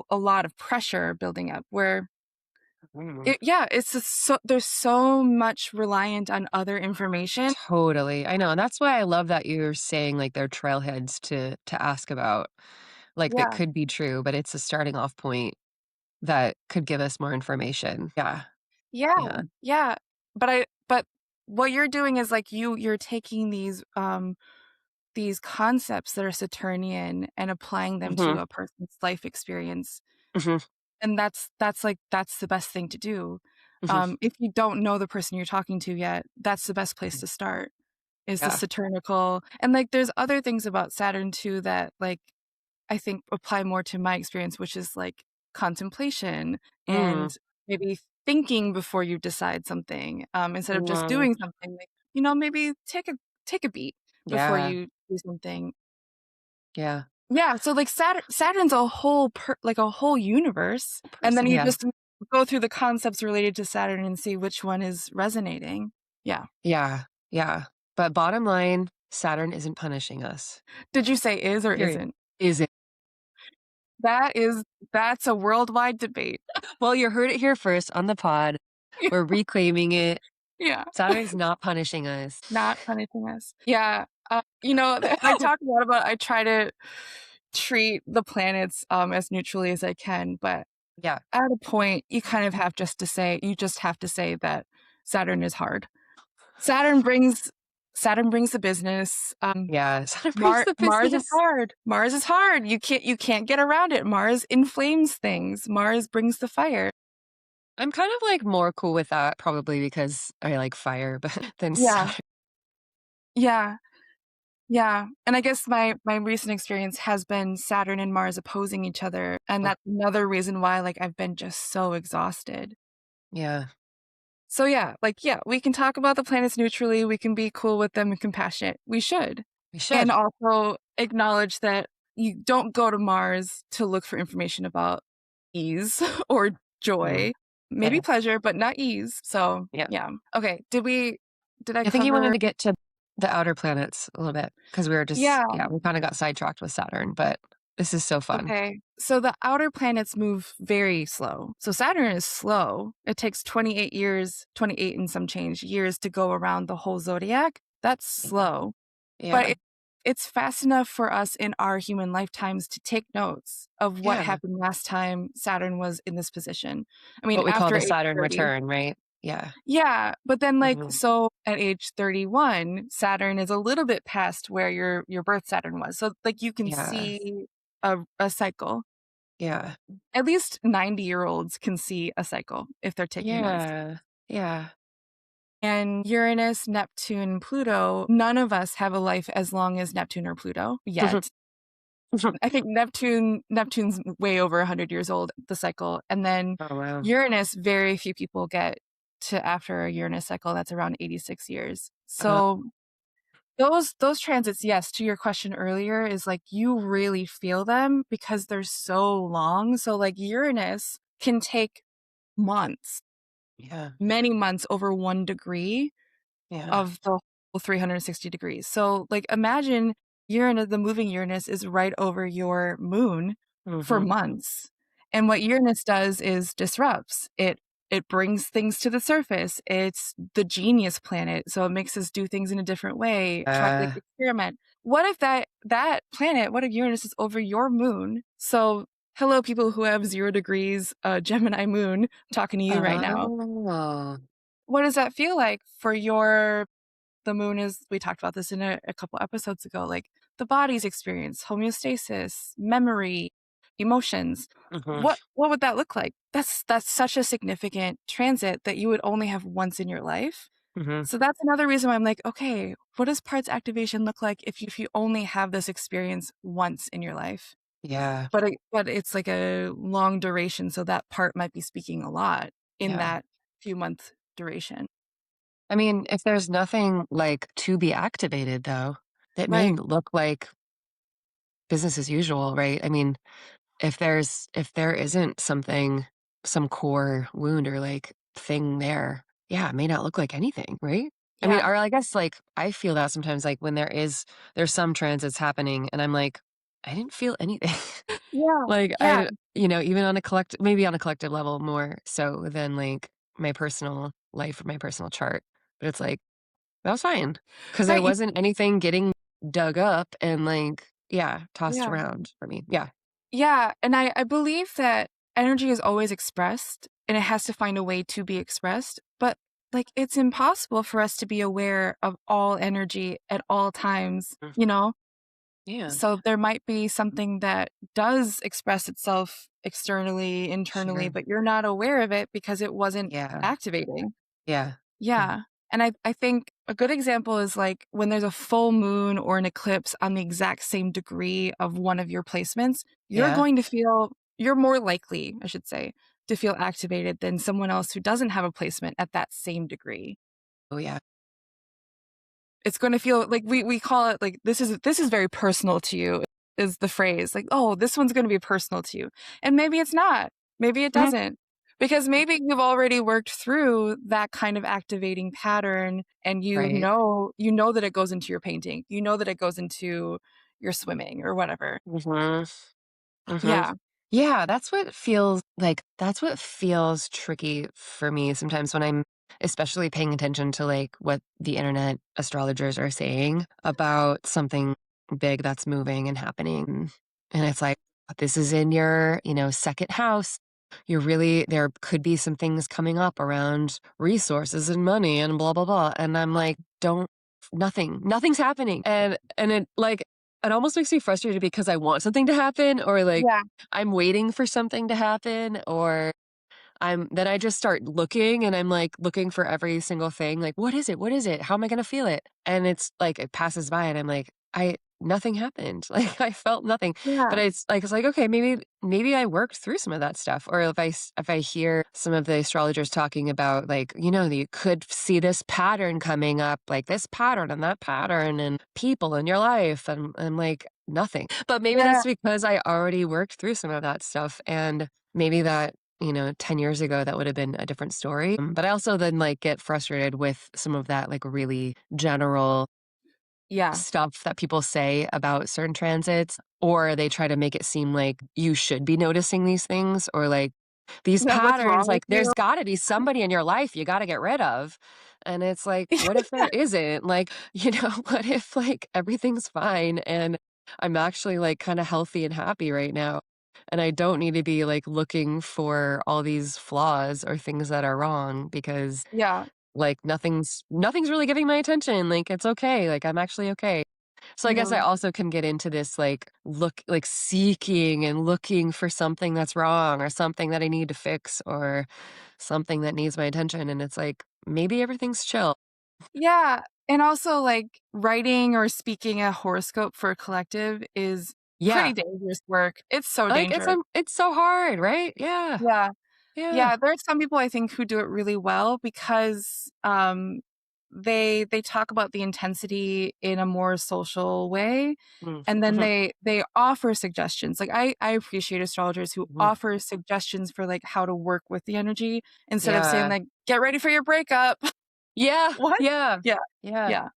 a lot of pressure building up where Mm. yeah, it's just there's so much reliant on other information. Totally. I know, and that's why I love that you're saying, like, they're trailheads to ask about, like, that Yeah. could be true, but it's a starting off point that could give us more information. Yeah, Yeah, yeah. yeah, but what you're doing is, like, you're taking these concepts that are Saturnian and applying them to Mhm, a person's life experience, mhm. and that's the best thing to do. If you don't know the person you're talking to yet, that's the best place to start, is the Saturnical. And like there's other things about Saturn too that like I think apply more to my experience, which is like contemplation and maybe thinking before you decide something, instead of just doing something. Like, maybe take a beat before you do something. Yeah. Yeah. So like Saturn's a whole a whole universe, and then you just go through the concepts related to Saturn and see which one is resonating. Yeah. Yeah. Yeah. But bottom line, Saturn isn't punishing us. Did you say is or Period. isn't? Is it? That's a worldwide debate. Well, you heard it here first on the pod. We're reclaiming it. Yeah. Saturn's not punishing us. Not punishing us. Yeah. I talk a lot about, I try to treat the planets as neutrally as I can, but yeah, at a point you kind of have just to say that Saturn is hard. Saturn brings the business. Yeah, Saturn brings the business. Mars is hard. Mars is hard. You can't get around it. Mars inflames things. Mars brings the fire. I'm kind of like more cool with that, probably because I like fire, but then Yeah. Saturn. Yeah. Yeah. And I guess my recent experience has been Saturn and Mars opposing each other. And that's another reason why like I've been just so exhausted. Yeah. So yeah, we can talk about the planets neutrally. We can be cool with them and compassionate. We should. We should. And also acknowledge that you don't go to Mars to look for information about ease or joy. Maybe pleasure, but not ease. So yeah. Okay. I think you wanted to get to the outer planets a little bit because we were just, we kind of got sidetracked with Saturn, but this is so fun. Okay. So the outer planets move very slow. So Saturn is slow. It takes 28 and some change years to go around the whole zodiac. That's slow. Yeah. But it's fast enough for us in our human lifetimes to take notes of what happened last time Saturn was in this position. I mean, what we call the age Saturn 30, return, right? Yeah. Yeah. But then so at age 31, Saturn is a little bit past where your birth Saturn was. So like you can see a cycle. Yeah. At least 90-year-olds can see a cycle if they're taking notes. Yeah. And Uranus, Neptune, Pluto, none of us have a life as long as Neptune or Pluto yet. I think Neptune's way over 100 years old, the cycle. And then Uranus, very few people get to after a Uranus cycle. That's around 86 years. So those transits, yes, to your question earlier, is like you really feel them because they're so long. So like Uranus can take months. Yeah. Many months over 1 degree of the whole 360 degrees. So like imagine Uranus, the moving Uranus is right over your moon for months. And what Uranus does is disrupts. It brings things to the surface. It's the genius planet. So it makes us do things in a different way, try to experiment. What if that planet, what if Uranus is over your moon? So hello, people who have 0 degrees, Gemini moon, I'm talking to you right now. What does that feel like for the moon is, we talked about this in a couple episodes ago, like the body's experience, homeostasis, memory, emotions. What would that look like? That's such a significant transit that you would only have once in your life. So that's another reason why I'm like, okay, what does parts activation look like if you only have this experience once in your life? Yeah. But it's like a long duration, so that part might be speaking a lot in that few month duration. I mean, if there's nothing like to be activated though, it may look like business as usual, right? I mean, if there isn't something, some core wound or like thing there, it may not look like anything, right? I mean, or I guess like I feel that sometimes, like when there's some transits happening and I'm like, I didn't feel anything. Like I, even on a maybe on a collective level more so than like my personal life or my personal chart. But it's like, that was fine because there wasn't anything getting dug up and like, tossed around for me. Yeah. Yeah. And I believe that energy is always expressed and it has to find a way to be expressed. But like, it's impossible for us to be aware of all energy at all times, Yeah. So there might be something that does express itself externally, internally, Sure. but you're not aware of it because it wasn't Yeah. activating. Yeah. Yeah. Yeah. And I think a good example is like when there's a full moon or an eclipse on the exact same degree of one of your placements, Yeah. you're more likely, I should say, to feel activated than someone else who doesn't have a placement at that same degree. Oh, yeah. It's going to feel like we call it like this is very personal to you is the phrase like, oh, this one's going to be personal to you. And maybe it's not. Maybe it Mhm. doesn't. Because maybe you've already worked through that kind of activating pattern and Right. you know that it goes into your painting. You know that it goes into your swimming or whatever. Mhm. Mhm. Yeah. Yeah, that's what feels tricky for me sometimes when I'm especially paying attention to, like, what the internet astrologers are saying about something big that's moving and happening, and it's like, "This is in your, 2nd house. You're really there could be some things coming up around resources and money and blah, blah, blah," and I'm like, "Don't nothing's happening," and it almost makes me frustrated because I want something to happen or, like, Yeah. I'm waiting for something to happen or then I just start looking and I'm, like, looking for every single thing, like, "What is it? What is it? How am I gonna feel it?" And it's like, it passes by and I'm like, "I nothing happened." Like, I felt nothing. Yeah. But it's like, okay, maybe I worked through some of that stuff, or if I hear some of the astrologers talking about, like, you could see this pattern coming up, like this pattern and that pattern and people in your life, and I'm like, nothing. But maybe Yeah. that's because I already worked through some of that stuff, and maybe that 10 years ago, that would have been a different story. But I also then like get frustrated with some of that like really general Yeah. stuff that people say about certain transits, or they try to make it seem like you should be noticing these things or like these Yeah. What's patterns, wrong with like you? there's got to be somebody in your life you got to get rid of. And it's like, what if there isn't? Like, what if like everything's fine and I'm actually like kind of healthy and happy right now? And I don't need to be like looking for all these flaws or things that are wrong because Yeah. like, nothing's really giving my attention, like, it's okay, like, I'm actually okay. So I guess I Yeah. also can get into this, like, seeking and looking for something that's wrong or something that I need to fix or something that needs my attention, and it's like, maybe everything's chill. Yeah, and also, like, writing or speaking a horoscope for a collective is pretty Yeah, dangerous work. It's so like, dangerous. it's so hard, right? Yeah, Yeah. yeah. Yeah, there are some people I think who do it really well because, they talk about the intensity in a more social way, Mm, and then mhm, they offer suggestions. Like, I appreciate astrologers who mhm. offer suggestions for, like, how to work with the energy instead of saying, Yeah. like, "Get ready for your breakup." Yeah, What? yeah, Yeah. yeah. Yeah.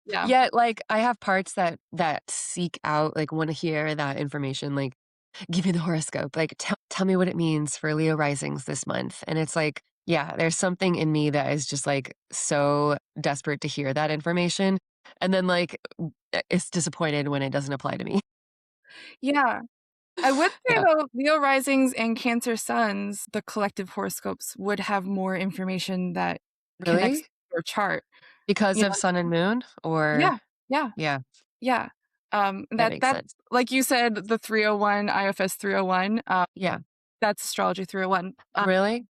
Yeah. Yet, like, I have parts that seek out, like, wanna hear that information, like, "Give me the horoscope," like, "Tell me what it means for Leo risings this month," and it's like, yeah, there's something in me that is just, like, so desperate to hear that information, and then, like, is disappointed when it doesn't apply to me. Yeah. I would say Yeah. though, Leo risings and Cancer suns, the collective horoscopes would have more information that connects Really? to your chart, Because you of know? sun and moon? Or Yeah, yeah, yeah, yeah. that makes That sense. like you said, the 301, IFS 301, Yeah. that's astrology 301. Really?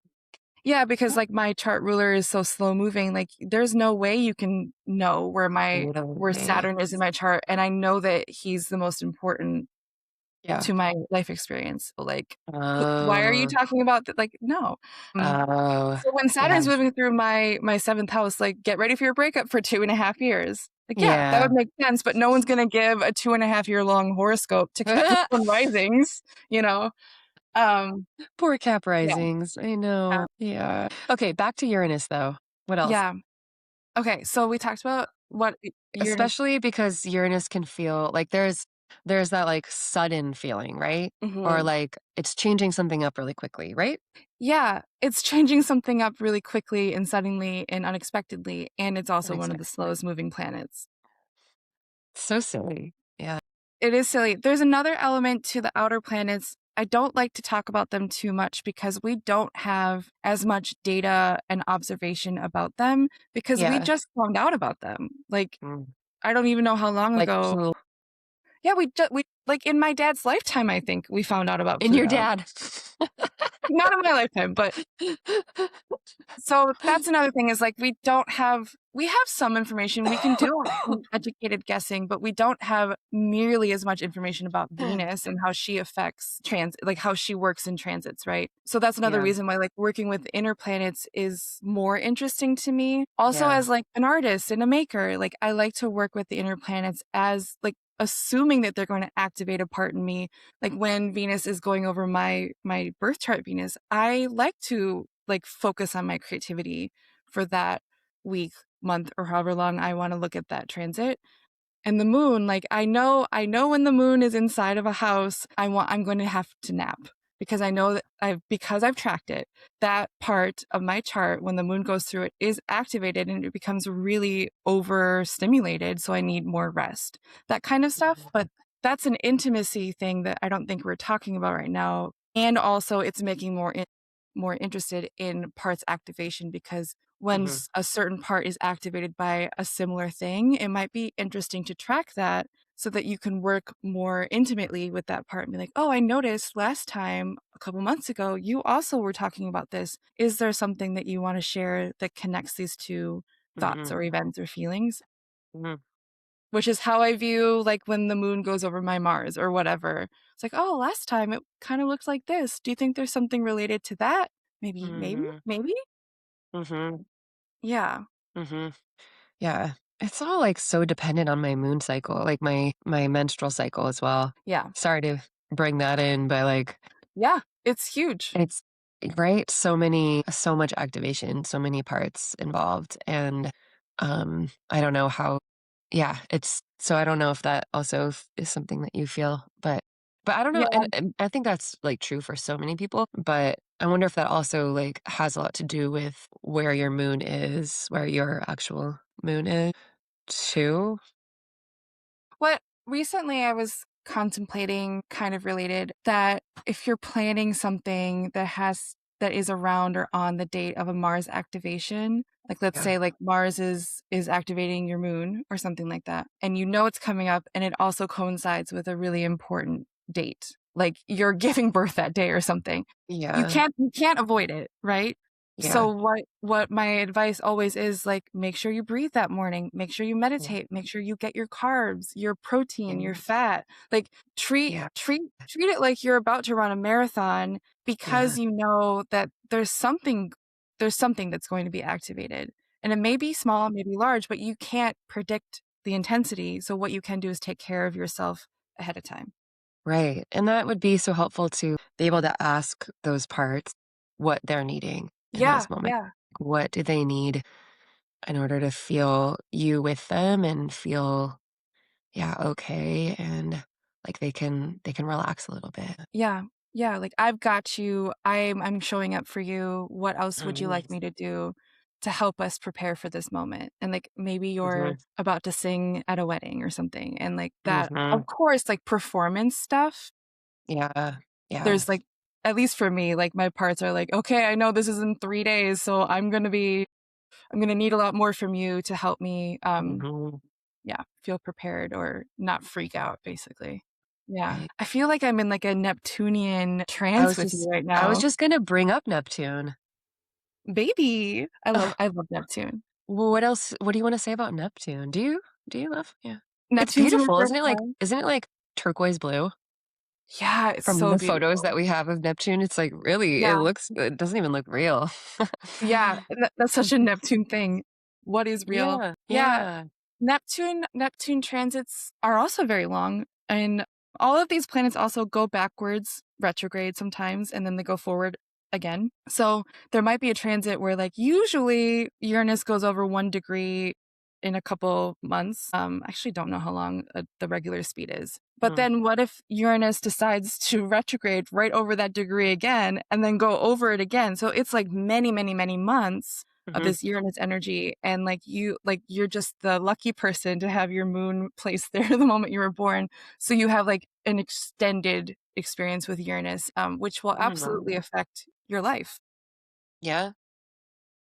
Yeah, because like my chart ruler is so slow moving, like there's no way you can know where Totally. Saturn is in my chart, and I know that he's the most important Yeah. to my life experience. So, like, why are you Oh. talking about that? Like, no. Oh. So when Yeah. Saturn's moving through my 7th house, like, get ready for your breakup for 2.5 years. Like, yeah, that Yeah. would make sense, but no one's gonna give a 2.5 year long horoscope to Capricorn risings, you know? Um, Poor Cap yeah, risings. I yeah, know. Yeah. Okay, back to Uranus though. What else? yeah. Okay, so we talked about what you're Especially because Uranus can feel like there's that like sudden feeling, right? Or mhm. like it's changing something up really quickly, right? Yeah, it's changing something up really quickly and suddenly and unexpectedly, and it's also one of the Unexpectedly. slowest moving planets. So silly. Yeah. It is silly. There's another element to the outer planets. I don't like to talk about them too much because we don't have as much data and observation about them because we Yeah. just found out about them. Like, Mm. I don't even know how long Like ago. Yeah, we like in my dad's lifetime, I think we found out about In your Pluto. dad. Not in my lifetime, but so that's another thing is like we have some information. We can do some educated guessing, but we don't have nearly as much information about Venus and how she affects like how she works in transits, right? So that's another Yeah. reason why like working with inner planets is more interesting to me. Also, Yeah. as like an artist and a maker, like I like to work with the inner planets as like assuming that they're going to activate a part in me. Like when Venus is going over my birth chart Venus, I like to like focus on my creativity for that week, month, or however long I want to look at that transit. And the moon, like I know when the moon is inside of a house, I'm going to have to nap because I know that I've tracked it. That part of my chart, when the moon goes through it, is activated and it becomes really overstimulated. So I need more rest, that kind of stuff. But that's an intimacy thing that I don't think we're talking about right now. And also it's making more interested in parts activation because when a certain part is activated by a similar thing, it might be interesting to track that so that you can work more intimately with that part and be like, oh, I noticed last time a couple months ago, you also were talking about this. Is there something that you want to share that connects these two thoughts or events or feelings? Which is how I view like when the moon goes over my Mars or whatever. It's like, oh, last time it kind of looked like this. Do you think there's something related to that? Maybe? Mhm. Yeah. Mhm. Yeah. It's all, like, so dependent on my moon cycle, like, my menstrual cycle as well. Yeah. Sorry to bring that in, but, like, Yeah. It's huge. it's right? So much activation, so many parts involved, and, I don't know how yeah, it's so I don't know if that also is something that you feel, but I don't know, Yeah. and I think that's, like, true for so many people, but I wonder if that also, like, has a lot to do with where your moon is, where your actual moon is too? What recently I was contemplating kind of related that if you're planning something that is around or on the date of a Mars activation, like let's Yeah. say like Mars is activating your moon or something like that, and you know it's coming up and it also coincides with a really important date. Like you're giving birth that day or something. Yeah. You can't avoid it, right? Yeah. So what my advice always is like make sure you breathe that morning, make sure you Yeah. meditate, make sure you get your carbs, your protein, your Mhm. fat. Like Yeah. treat it like you're about to run a marathon Yeah. because you know that there's something that's going to be activated. And it may be small, maybe large, but you can't predict the intensity. So what you can do is take care of yourself ahead of time. Right, and that would be so helpful to be able to ask those parts what they're needing in Yeah, those moments. yeah. What do they need in order to feel you with them and feel, yeah, okay, and like they can relax a little bit. Yeah. Yeah, like, "I've got you. I'm showing up for you. What else would you Mhm, like me to do to help us prepare for this moment?" And, like, maybe you're mhm, about to sing at a wedding or something, and, like, that mhm. of course, like, performance stuff, Yeah, yeah. there's, like at least for me, like, my parts are like, "Okay, I know this is in 3 days, so I'm gonna need a lot more from you to help me, Mhm, yeah, feel prepared or not freak out, basically." Yeah. right. I feel like I'm in, like, a Neptunian trance with you right I was now. just gonna bring up Neptune. Baby! I love Neptune. Well, what do you wanna say about Neptune? Do you love yeah. It's Neptune's in beautiful, reverse now. isn't it, like, turquoise blue? Yeah, it's From so the photos beautiful. that we have of Neptune, it's, like, really Yeah, it doesn't even look real. yeah, and that's such a Neptune thing. What is real? Yeah, Yeah, yeah. Neptune transits are also very long, and all of these planets also go backwards, retrograde sometimes, and then they go forward again. So there might be a transit where, like, usually Uranus goes over 1 degree in a couple months. I actually don't know how long the regular speed is. But Mm, then what if Uranus decides to retrograde right over that degree again and then go over it again? So it's like many, many, many months of mhm, this Uranus energy, and you're just the lucky person to have your moon placed there the moment you were born. So you have like an extended experience with Uranus, which will absolutely mm. affect your life. Yeah,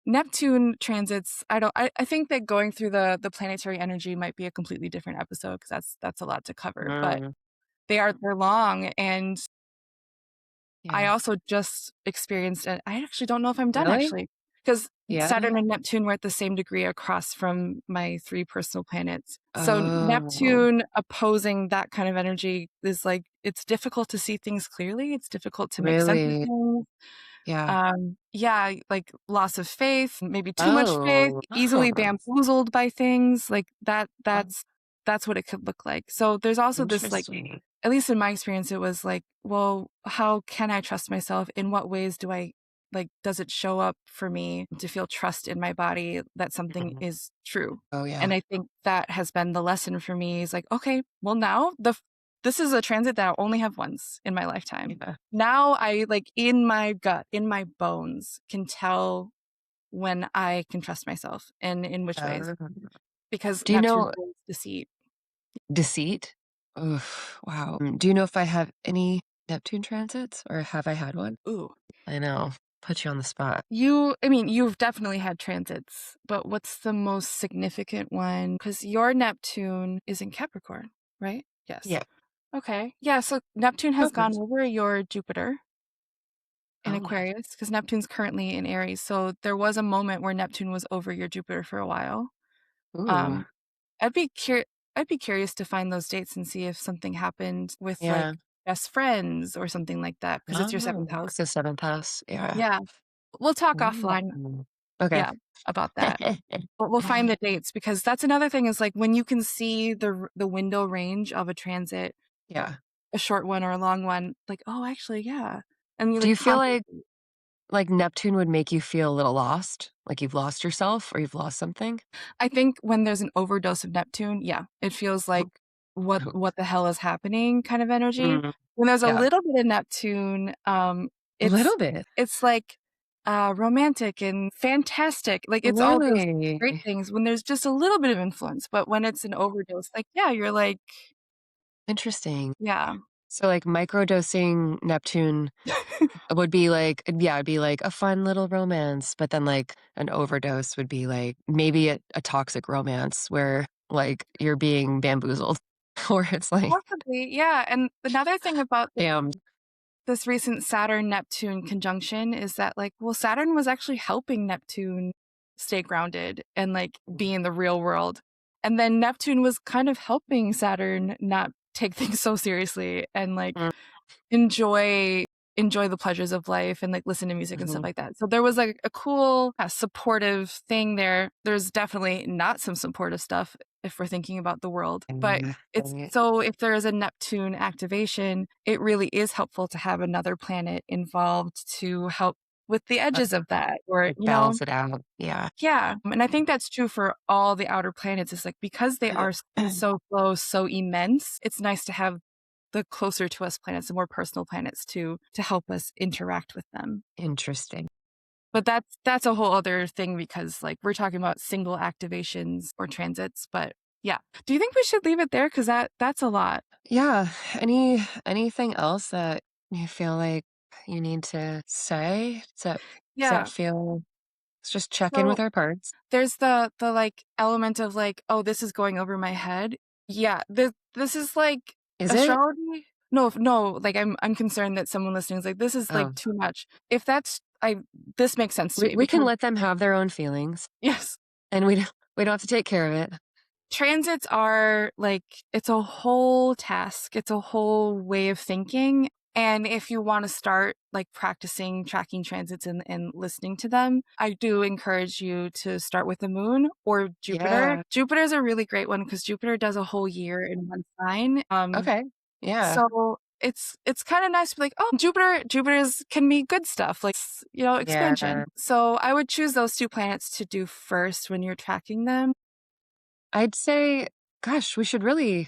Neptune transits, I think that going through the planetary energy might be a completely different episode because that's a lot to cover, but Mm, they're long, and I yeah. also just experienced it. I actually don't know if I'm done Really? actually, because Yeah. Saturn and Neptune were at the same degree across from my 3 personal planets. So Oh, Neptune opposing that kind of energy is like, it's difficult to see things clearly, it's difficult to make sense of really? things. Yeah. Yeah, like loss of faith, maybe too much faith, Oh, easily huh. bamboozled by things, like Oh, that's what it could look like. So there's also this like, interesting. at least in my experience, it was like, well, how can I trust myself? In what ways do I like, does it show up for me to feel trust in my body that something Mhm. is true? Oh, And yeah. I think that has been the lesson for me is like, okay, well now this is a transit that I'll only have once in my lifetime. Yeah. Now I like in my gut, in my bones can tell when I can trust myself and in which ways, Oh. because Do you Neptune know holds deceit. deceit? Ugh, wow. Do you know if I have any Neptune transits or have I had one? Ooh. I know. Put you on the spot. I mean, you've definitely had transits, but what's the most significant one? Because your Neptune is in Capricorn, right? Yes. Yeah. Okay. Yeah. So Neptune has Okay. gone over your Jupiter in Oh, nice. Aquarius because Neptune's currently in Aries. So there was a moment where Neptune was over your Jupiter for a while. Ooh. Um, I'd be curious to find those dates and see if something happened with like Yeah. best friends or something like that because it's your seventh Oh, house. it's a seventh house. Yeah. Yeah. We'll talk offline. Mm. Okay. Yeah, about that. But we'll find the dates because that's another thing is like when you can see the window range of a transit, Yeah. a short one or a long one, like, oh, actually, yeah. And you Do like you feel pause. like Neptune would make you feel a little lost? Like you've lost yourself or you've lost something? I think when there's an overdose of Neptune, yeah, it feels like what the hell is happening kind of energy. Mm, When there's a yeah. little bit of Neptune, A it's little bit. it's like romantic and fantastic. Like it's all those Really great things when there's just a little bit of influence, but when it's an overdose, like yeah, you're like, interesting. yeah. So like microdosing Neptune would be like, yeah, it'd be like a fun little romance, but then like an overdose would be like maybe a toxic romance where like you're being bamboozled or it's like, Possibly, yeah. And another thing about damn. this recent Saturn Neptune conjunction is that like, well, Saturn was actually helping Neptune stay grounded and like be in the real world. And then Neptune was kind of helping Saturn not take things so seriously and like Mm, enjoy enjoy the pleasures of life and like listen to music and stuff mhm. like that. So there was like a cool supportive thing there. There's definitely not some supportive stuff if we're thinking about the world. But Yeah, it's dang it. so if there is a Neptune activation, it really is helpful to have another planet involved to help with the Uh, edges of that or, like balance it out. Yeah. yeah. And I think that's true for all the outer planets. It's like because they are so close, so immense, it's nice to have the closer to us planets, the more personal planets to help us interact with them. Interesting. But that's a whole other thing because like we're talking about single activations or transits, but yeah. Do you think we should leave it there? Because that's a lot. Yeah. Anything else that you feel like you need to say? Does that Yeah. feel let's just check in with So our parts. there's the like element of like, oh, this is going over my head. Yeah. This is like Is it? astrology. No, no, like I'm concerned that someone listening is like, this is like Oh, too much. If that's I this makes sense to we me we can because let them have their own feelings, yes, and we don't have to take care of it. transits are like, it's a whole task, it's a whole way of thinking. And if you want to start like practicing tracking transits and listening to them, I do encourage you to start with the moon or Jupiter. Yeah. Jupiter is a really great one because Jupiter does a whole year in one sign. Okay. Yeah. So it's kind of nice to be like, oh, Jupiter's can be good stuff, like Yeah. expansion. So I would choose those two planets to do first when you're tracking them. I'd say, gosh, we should really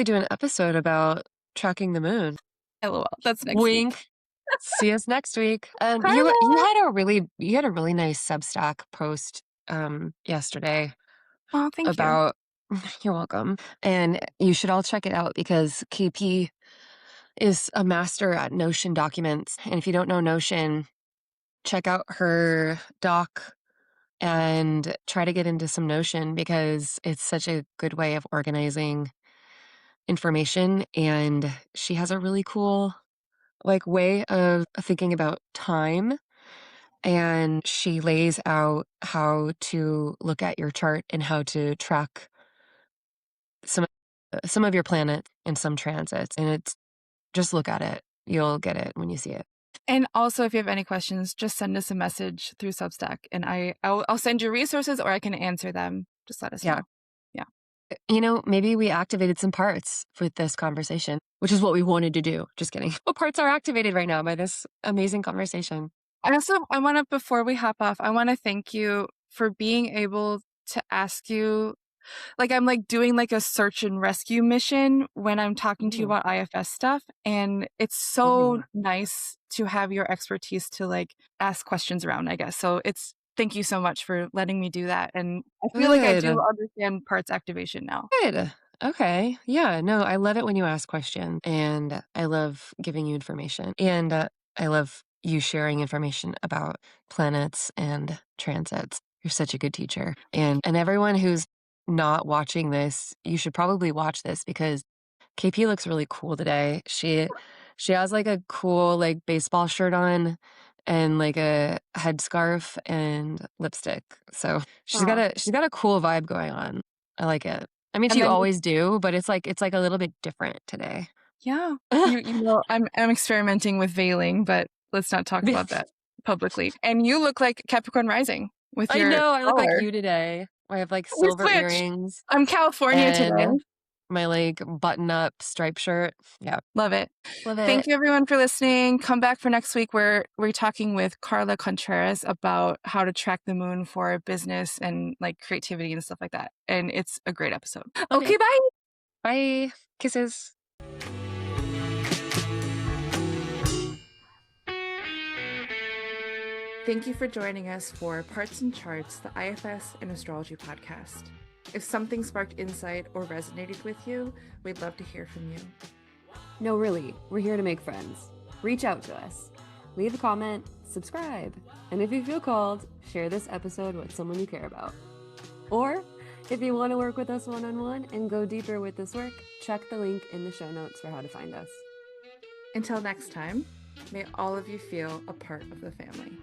do an episode about tracking the moon. LOL. That's next week. Wink. See us next week. You Carla! had a really nice Substack post yesterday Oh, thank you. about you're welcome. And you should all check it out because KP is a master at Notion documents. And if you don't know Notion, check out her doc and try to get into some Notion because it's such a good way of organizing information. And she has a really cool, like, way of thinking about time. And she lays out how to look at your chart and how to track some of your planets and some transits. And it's just look at it. You'll get it when you see it. And also, if you have any questions, just send us a message through Substack, and I'll send you resources, or I can answer them. Just let us know. Yeah. Maybe we activated some parts with this conversation, which is what we wanted to do. Just kidding. What parts are activated right now by this amazing conversation? Before we hop off, I want to thank you for being able to ask you. Like, I'm like doing like a search and rescue mission when I'm talking to you about IFS stuff. And it's so nice to have your expertise to like ask questions around, I guess. So thank you so much for letting me do that. And I feel like I do understand parts activation now. Good. Okay. Yeah. No, I love it when you ask questions, and I love giving you information, and I love you sharing information about planets and transits. You're such a good teacher. And everyone who's not watching this, you should probably watch this because KP looks really cool today. She has like a cool like baseball shirt on and like a headscarf and lipstick. So she's got a cool vibe going on. I like it. I mean, she always do, but it's like a little bit different today. Yeah. I'm experimenting with veiling, but let's not talk about that publicly. And you look like Capricorn rising with your I know, I look color. like you today. I have like silver earrings. I'm California today. My like button up striped shirt. Yeah. Love it. Love it. Thank you everyone for listening. Come back for next week where we're talking with Carla Contreras about how to track the moon for business and like creativity and stuff like that. And it's a great episode. Okay, bye. Bye. Kisses. Thank you for joining us for Parts and Charts, the IFS and Astrology podcast. If something sparked insight or resonated with you, we'd love to hear from you. No, really, we're here to make friends. Reach out to us. Leave a comment, subscribe, and if you feel called, share this episode with someone you care about. Or, if you want to work with us one-on-one and go deeper with this work, check the link in the show notes for how to find us. Until next time, may all of you feel a part of the family.